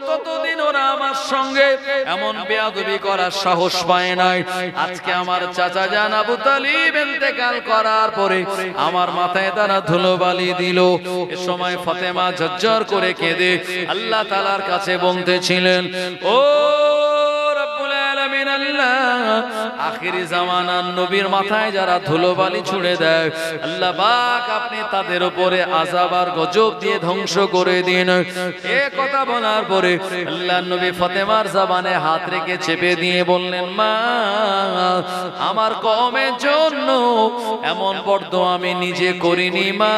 Speaker 1: ততদিন ওরা আমার সঙ্গে এমন বেয়াদবি করার সাহস পায় নাই। আজকে আমার চাচা জান আবু তালিব ইন্তেকাল করার পরে আমার মাথায় তারা ধুলোবালি দিল। এ সময় ফাতেমা ঝরঝর করে কেঁদে আল্লাহ তাআলার কাছে বলতেছিলেন, ও রব্বুল আলামিন আল্লাহ, আখিরি জামানার নবীর মাথায় যারা ধুলোবালি ছুঁড়ে দেয়, আল্লাহ পাক আপনি তাদের উপরে আযাব আর গজব দিয়ে ধ্বংস করে দিন। এ কথা বলার পরে আল্লাহ নবী ফাতেমার জবানে হাত রেখে চেপে দিয়ে বললেন, মা আমার কওমের জন্য এমন বরদোয়া আমি নিজে করিনি, মা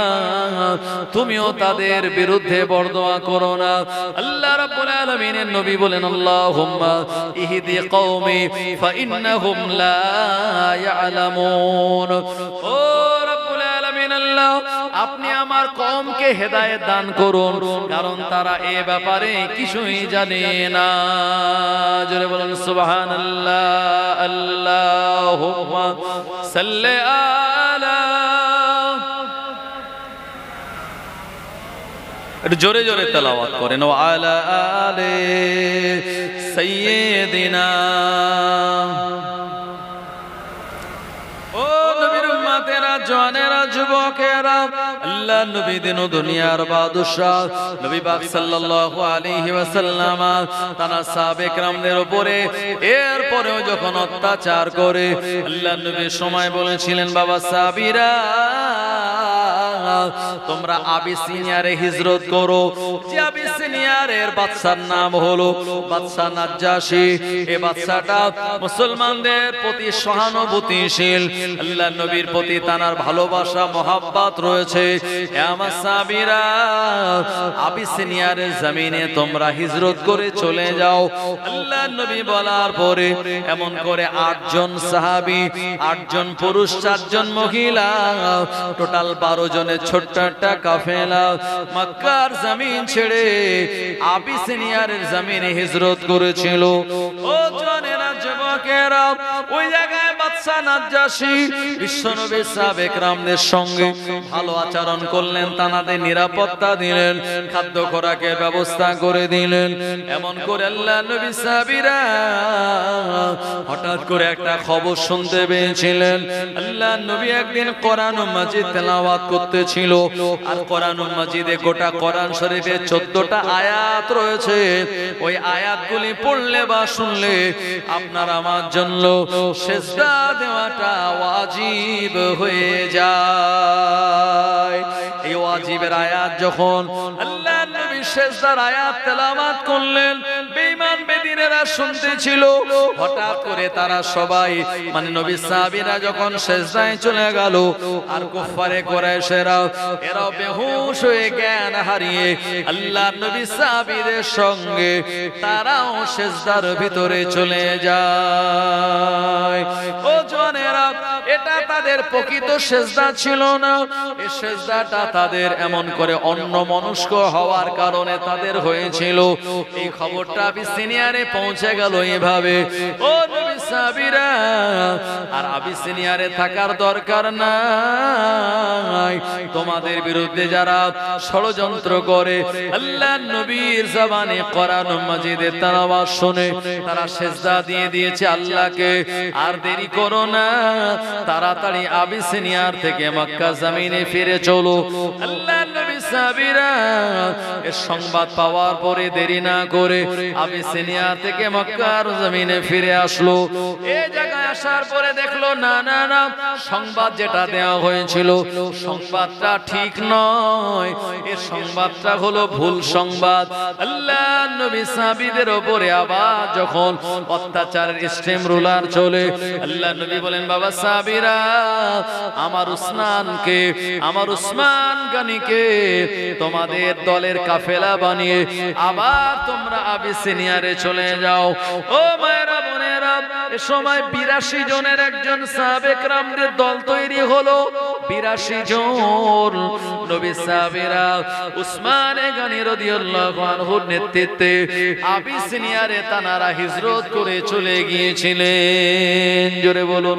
Speaker 1: তুমিও তাদের বিরুদ্ধে বরদোয়া করো না। আল্লাহ রাব্বুল আলামিনের নবী বলেন, আল্লাহুম্মা ইহদি কওমি ফাইন্নাহুম লা ইয়ালামুন। ও রব্বুল আলামিন আল্লাহ, আপনি আমার কওমকে হেদায়েত দান করুন, কারণ তারা এ ব্যাপারে কিছুই জানে না। জোরে বলুন সুবহানাল্লাহ। আল্লাহুম্মা সাল্লি আলা একটু জোরে জোরে তেলাওয়াত করেন, ও আলা আলে সাইয়্যিদিনা। ও নবীর উম্মতেরা, জওয়ানেরা, যুবকেরা, আল্লাহ নবী দিন ও দুনিয়ার বাদশাহ নবী পাক সাল্লাল্লাহু আলাইহি ওয়াসাল্লাম তারা সাহাবে কেরামদের উপরে এরপরেও যখন অত্যাচার করে, আল্লাহ নবী সময় বলেছিলেন, বাবা সাহাবীরা তোমরা আবিসিনিয়ারে হিজরত করো। যে আবিসিনিয়ারের বাদশার নাম হলো বাদশা নাজ্জাশী। এই বাদশাটা মুসলমানদের প্রতি সহানুভূতিশীল, আল্লাহ নবীর প্রতি তার ভালোবাসা মহাব্বত রয়েছে। আমার সাহাবীরা আবিসিনিয়ারের জমিনে তোমরা হিজরত করে চলে যাও। আল্লাহ নবী বলার পরে এমন করে 8 জন সাহাবী, 8 জন পুরুষ, 4 জন মহিলা, টোটাল 12 জনের ছোট্ট একটা কাফেলা মক্কার জমিন ছেড়ে আবিসিনিয়ারের জমিনে হিজরত করেছিল। ও জওয়ানেরা, যুবকেরা, ওই জায়গায় বাদশা নাজ্জাশী বিশ্বনবী সাহাবে কেরামদের সঙ্গে ভালো আচরণ করলেন, তাদের নিরাপত্তা দিলেন, খাদ্য খোরাকের ব্যবস্থা করে দিলেন। এমন করে আল্লাহ নবী সাহাবীরা হঠাৎ করে একটা খবর শুনতে পেয়েছিলেন। আল্লাহ নবী একদিন কোরআন মাজিদ তেলাওয়াত করতেছিল, আর কোরআন মাজিদে গোটা কোরআন শরীফে 14টা আয়াত রয়েছে। ওই আয়াতগুলি পড়লে বা শুনলে আপনার আমার জন্য সিজদা দেওয়াটা ওয়াজিব হয়ে যায়। এই ওয়াজিবের আয়াত যখন আল্লাহ নবী সিজদার আয়াত তেলাওয়াত করলেন, বেঈমান বেদিনেরা শুনতেছিল। হঠাৎ করে তারা সবাই মানে নবী সাহাবীরা যখন সিজদায় চলে গেল, আর কুফারে কুরাইশেরা এরা বেহুশ হয়ে জ্ঞান হারিয়ে আল্লাহ নবী সাহাবীদের সঙ্গে তারাও সিজদার ভিতরে চলে যায়। ও জওয়ানেরা, এটা তাদের প্রকৃত সিজদা ছিল না। এই সিজদাটা তাদের এমন করে অন্যমনস্ক হওয়ার কারণে তাদের হয়েছিল। এই খবরটা আবিসিনিয়ারে পৌঁছে গেল এভাবে, ও নবী সাহাবীরা আর আবিসিনিয়ারে থাকার দরকার নাই। তোমাদের বিরুদ্ধে যারা ষড়যন্ত্র করে, আল্লাহ নবীর জবানে কোরআন মাজিদের তেলাওয়াত শুনে তারা সিজদা দিয়ে দিয়েছে আল্লাহকে। আর দেরি করো না, তাড়াতাড়ি আবিসিনিয়ার থেকে মক্কা জমিনে ফিরে চলো। আল্লাহ নবী সাহাবীরা এর সংবাদ পাওয়ার পরে দেরি না করে আবিসিনিয়া থেকে মক্কার জমিনে ফিরে আসলো। এই জায়গায় আসার পরে দেখলো না না না, সংবাদ যেটা দেওয়া হয়েছিল সংবাদটা ঠিক নয়, এই সংবাদটা হলো ভুল সংবাদ। আল্লাহ নবী সাহাবীদের উপরে আবার যখন অত্যাচারের স্টেম রুলার চলে, আল্লাহ নবী বলেন, বাবা সাহাবীরা আমার উসমান গানিকে তোমাদের দলের কাফেলা বানিয়ে আবার তোমরা আবিসিনিয়ারে চলে যাও। ও মায়েরা, বোনেরা, এ সময় 82 জনের একজন সাহাবে কেরামদের দল তৈরি হলো। 82 জন নবী সাহাবীরা উসমান গনি রাদিয়াল্লাহু আনহুর নেতৃত্বে আবিসিনিয়ারে তানারা হিজরত করে চলে গিয়েছিলেন। জোরে বলুন।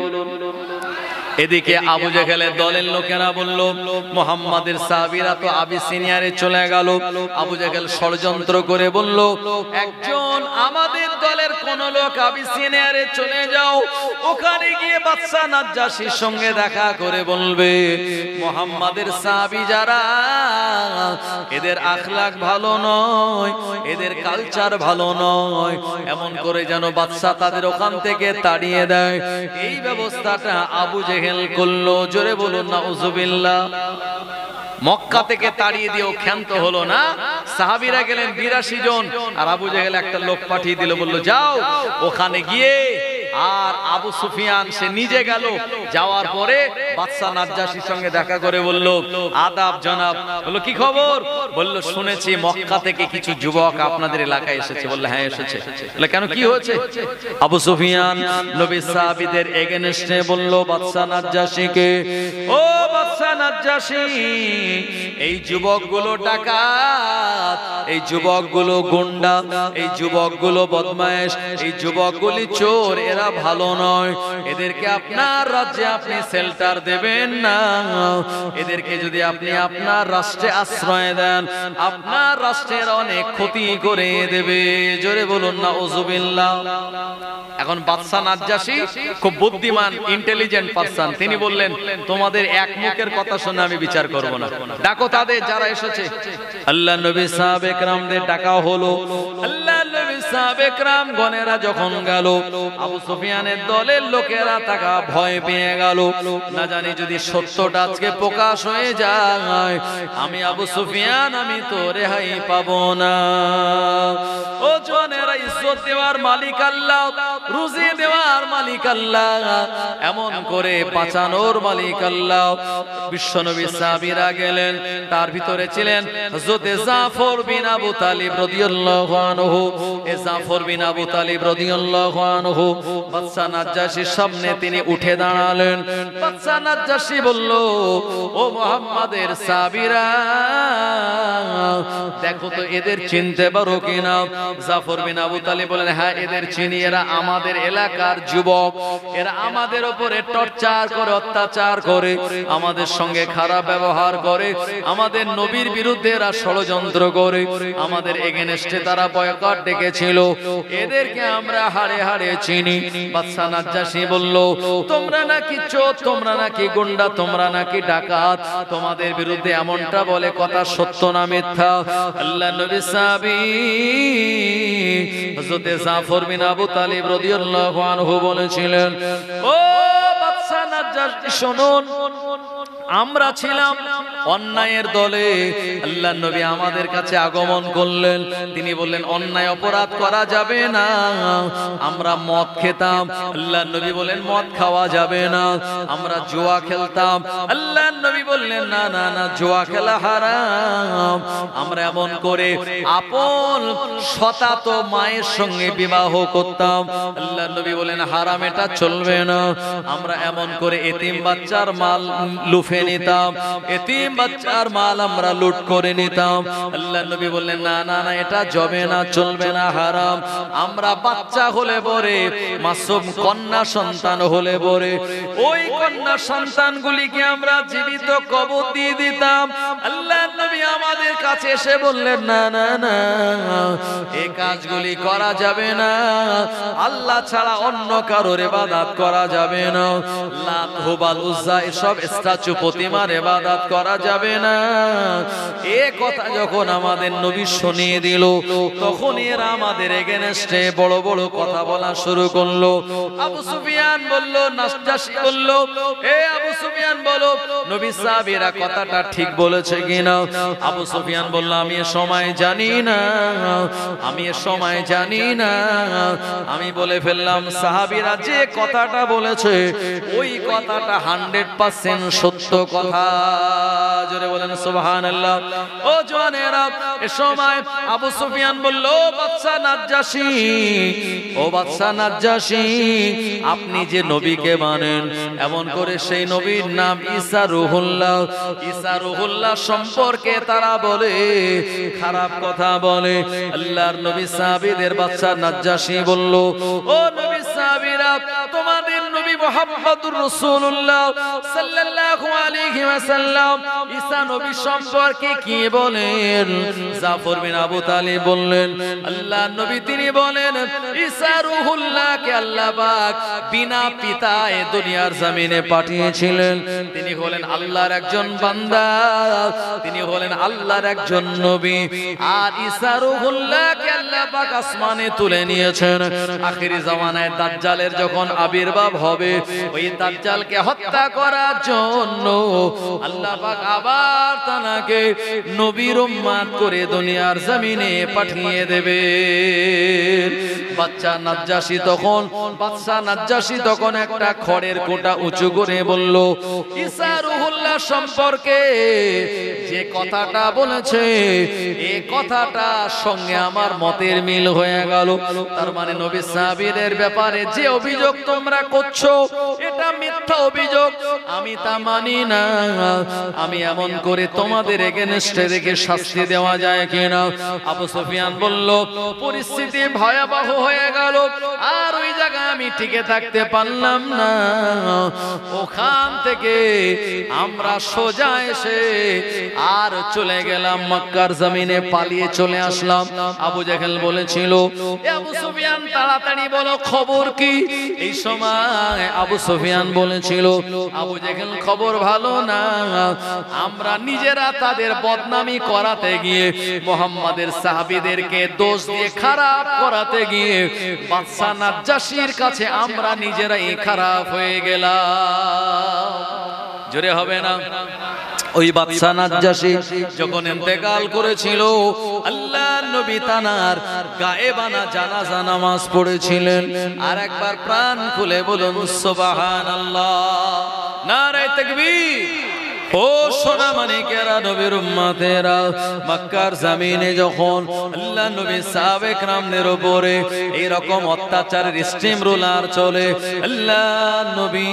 Speaker 1: এদিকে আবু জেহেলের দলের লোকেরা বলল, মুহাম্মাদের সাহাবীরা তো আবিসিনিয়ারে চলে গেল। আবু জেহেল ষড়যন্ত্র করে বলল, একজন আমাদের দলের কোন লোক আবিসিনিয়ারে চলে যাও, ওখানে গিয়ে বাদশা নাজ্জাশীর সঙ্গে দেখা করে বলবে মুহাম্মাদের সাহাবী যারা, এদের আখলাক ভালো নয়, এদের কালচার ভালো নয়, এমন করে যেন বাদশা তাদের ওখান থেকে তাড়িয়ে দেয়। এই ব্যবস্থাটা আবু জেহেল করলো। জোরে বলুন নাউজুবিল্লাহ। মক্কা থেকে তাড়িয়ে দিয়েও ক্ষান্ত হলো না। সাহাবীরা গেলেন 82 জন, আর আবু জেহেল একটা লোক পাঠিয়ে দিল, বলল যাও ওখানে গিয়ে। আর আবু সুফিয়ান সে নিজে গেল, যাওয়ার পরে বাদশা নাজ্জাশীর সঙ্গে দেখা করে বলল, আদাব জনাব। বলল কি খবর? বলল শুনেছি মক্কা থেকে কিছু যুবক আপনাদের এলাকায় এসেছে। বলল হ্যাঁ এসেছে। বলে কেন, কি হয়েছে? আবু সুফিয়ান নবী সাহাবীদের এগেনস্টে বলল বাদশা নাজ্জাশীকে, ও বাদশা নাজ্জাশী, এই যুবকগুলো ডাকাত, এই যুবকগুলো গুন্ডা, এই যুবকগুলো বদমায়েশ, এই যুবকগুলি চোর, এরা এরা ভালো নয়, এদেরকে আপনার রাজ্যে আপনি শেল্টার দেবেন না। এদেরকে যদি আপনি আপনার রাষ্ট্রে আশ্রয় দেন, আপনার রাষ্ট্রের অনেক ক্ষতি করে দেবে। জোরে বলুন না উযুবিল্লাহ। এখন বাদশা নাজ্জাশী খুব বুদ্ধিমান, ইন্টেলিজেন্ট পারসন। তিনি বললেন, তোমাদের এক মুখের কথা শুনে আমি বিচার করব না, ডাকো তাদের যারা এসেছে। আল্লাহ নবী সাহাবে কেরামদের ডাকা হলো। আল্লাহ নবী সাহাবে কেরাম গণেরা যখন গেল, আবু সুফিয়ানের দলের লোকেরা তাকা ভয় পেয়ে গেল, না জানি যদি সত্যটা আজকে প্রকাশ হয়ে যায়, আমি আবু সুফিয়ান আমি তো রেহাই পাবো না। ও জনেরা, ইজ্জত দেওয়ার মালিক আল্লাহ, রুজি দেওয়ার মালিক আল্লাহ, এমন করে বাঁচানোর মালিক আল্লাহ। বিশ্বনবী সাহাবীরা গেলেন, তার ভিতরে ছিলেন হযরত জাফর বিন আবু তালিব রাদিয়াল্লাহু আনহু। এ জাফর বিন আবু তালিব রাদিয়াল্লাহু আনহু বাদশা নাজ্জাশীর সামনে তিনি উঠে দাঁড়ালেন। বাদশা নাজ্জাশী বলল, ও মুহাম্মাদের সাহাবীরা, দেখো তো এদের চিনতে পারো কিনা? জাফর বিন আবু তালিব বলেন, হ্যাঁ এদের চিনি, এরা আমাদের এলাকার যুবক, এরা আমাদের উপরে টর্চার করে, অত্যাচার করে, আমাদের সঙ্গে খারাপ ব্যবহার করে, আমাদের নবীর বিরুদ্ধে এরা ষড়যন্ত্র করে, আমাদের এগেনস্টে তারা বয়কট ডেকেছিল, এদেরকে আমরা হাড়ে হাড়ে চিনি। বাদশা নাজ্জাশী বলল, তোমরা নাকি চোর, তোমরা নাকি গুন্ডা, তোমরা নাকি ডাকাত, তোমাদের বিরুদ্ধে এমনটা বলে, কথা সত্য না মিথ্যা? আল্লাহ নবী সাহাবী হযরত জাফর বিন আবু তালিব রাদিয়াল্লাহু আনহু বলেছিলেন, ও বাদশা নাজ্জাশী শুনুন, আমরা ছিলাম অন্যায়ের দলে। আল্লাহ নবী আমাদের কাছে আগমন করলেন, তিনি বললেন অন্যায় অপরাধ করা যাবে না। আমরা মদ খেতাম, আল্লাহ নবী বললেন মদ খাওয়া যাবে না। আমরা জুয়া খেলতাম, আল্লাহ নবী বললেন না না না, জুয়া খেলা হারাম। আমরা এমন করে আপন শতাত মায়ের সঙ্গে বিবাহ করতাম, আল্লাহ নবী বলেন হারাম, এটা চলবে না। আমরা এমন করে এতিম বাচ্চার মাল লুফে নিতাম, এতিম বাচ্চার মাল আমরা লুট করে নিতাম, আল্লাহ নবী বললেন না না না, এটা যাবে না, চলবে না, হারাম। আমরা বাচ্চা হলে পরে, মাসুম কন্যা সন্তান হলে পরে, ওই কন্যা সন্তানগুলিকে আমরা জীবিত কবর দিয়ে দিতাম। আল্লাহ নবী আমাদের কাছে এসে বললেন না না না, এই কাজগুলি করা যাবে না, আল্লাহ ছাড়া অন্য কারোর ইবাদত করা যাবে না, লাত হুবাল উজ্জা এসব স্ট্যাচু প্রতিমার ইবাদত করা যাবে না। এই কথা যখন আমাদের নবী শুনিয়ে দিল, তখন এরা আমাদের এগেনস্টে বড় বড় কথা বলা শুরু করলো। আবু সুফিয়ান বলল, নাজ্জাশী বলল, এ আবু সুফিয়ান বলো, নবী সাহাবীরা কথাটা ঠিক বলেছে কিনা? আবু সুফিয়ান বলল, আমি এ সময় জানি না, আমি এ সময় জানি না। আমি বলে ফেললাম, সাহাবীরা যে কথাটা বলেছে ওই কথাটা 100% সত্য কথা। জোরে বলেন সুবহানাল্লাহ। ও জওয়ানেরা, এ সময় আবু সুফিয়ান বলল, বাদশা নাজ্জাশী, ও বাদশা নাজ্জাশী, আপনি যে নবীকে মানেন, এমন করে সেই নবীর নাম ঈসা রূহুল্লাহ, ঈসা রূহুল্লাহ সম্পর্কে তারা বলে, খারাপ কথা বলে। আল্লাহর নবী সাহাবীদের বাদশা নাজ্জাশী বলল, ও নবী সাহাবীরা, তোমাদের নবী মুহাম্মদুর রাসূলুল্লাহ সাল্লাল্লাহু আলাইহি ওয়াসাল্লাম ঈসা নবী সম্পর্কে কি বলেন? জাফর বিন আবু তালিব বললেন, আল্লাহর নবী তিনি বলেন, ঈসা রূহুল্লাহকে আল্লাহ পাক বিনা পিতায় দুনিয়ার জমিনে পাঠিয়েছিলেন। তিনি হলেন আল্লাহর একজন বান্দা, তিনি হলেন আল্লাহর একজন নবী। আর ঈসা রূহুল্লাহকে আল্লাহ পাক আসমানে তুলে নিয়েছেন। আখিরি জামানায় দাজ্জালের যখন আবির্ভাব হবে, ওই দাজ্জালকে হত্যা করার জন্য আল্লাহ পাক আবার তাকে নবীর উম্মত করে দুনিয়ার জমিনে পাঠিয়ে দেবে। বাদশা নাজ্জাশী তখন একটা খড়ের কোটা উঁচু করে বলল, ঈসা রূহুল্লাহ সম্পর্কে যে কথাটা বলেছে, এই কথাটার সঙ্গে আমার মতের মিল হয়ে গেল। তার মানে নবী সাহাবীদের ব্যাপারে যে অভিযোগ তোমরা করছো, করছো, এটা মিথ্যা অভিযোগ, আমি তা মানি না। আমি এমন করে তোমাদের এগেনস্টে রেখে শাস্তি দেওয়া যায় কিনা? আবু সুফিয়ান বলল, পরিস্থিতি ভয়াবহ হয়ে গেল, আর ওই জায়গায় আমি টিকে থাকতে পারলাম না। ওখান থেকে আমরা সোজা এসে আর চলে গেলাম মক্কার জমিনে, পালিয়ে চলে আসলাম। আবু জেহেল বলেছিল, আবু সুফিয়ান তাড়াতাড়ি বলো খবর কি? এই সময় আবু সুফিয়ান বলেছিল, আবু জেহেল খবর ভালো না, আমরা নিজেরা তাদের বদনামি করাতে গিয়ে, মুহাম্মাদের সাহাবীদেরকে দোষ দিয়ে খারাপ করাতে গিয়ে বাদশা নাজ্জাশীর কাছে আমরা নিজেরাই খারাপ হয়ে গেলাম। জোরে হবে না? ওই বাদশা নাজ্জাশী যখন ইন্তেকাল করেছিল, আল্লাহর নবী তানার গায়েবানা জানাজা নামাজ পড়েছিলেন। আর একবার প্রাণ খুলে বলুন সুবহানাল্লাহ, নারে তাকবীর। ও সোনা মানিকেরা, নবীর উম্মতেরা, মক্কার জমিনে যখন আল্লাহ নবী সাহাবে کرامদের উপরে এরকম অত্যাচারের স্টিম রোলার চলে, আল্লাহ নবী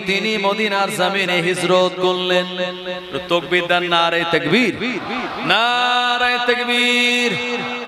Speaker 1: তিনি মদিনার জমিনে হিজরত করলেন। তাকবীর দেন, নারে তাকবীর, নারে তাকবীর।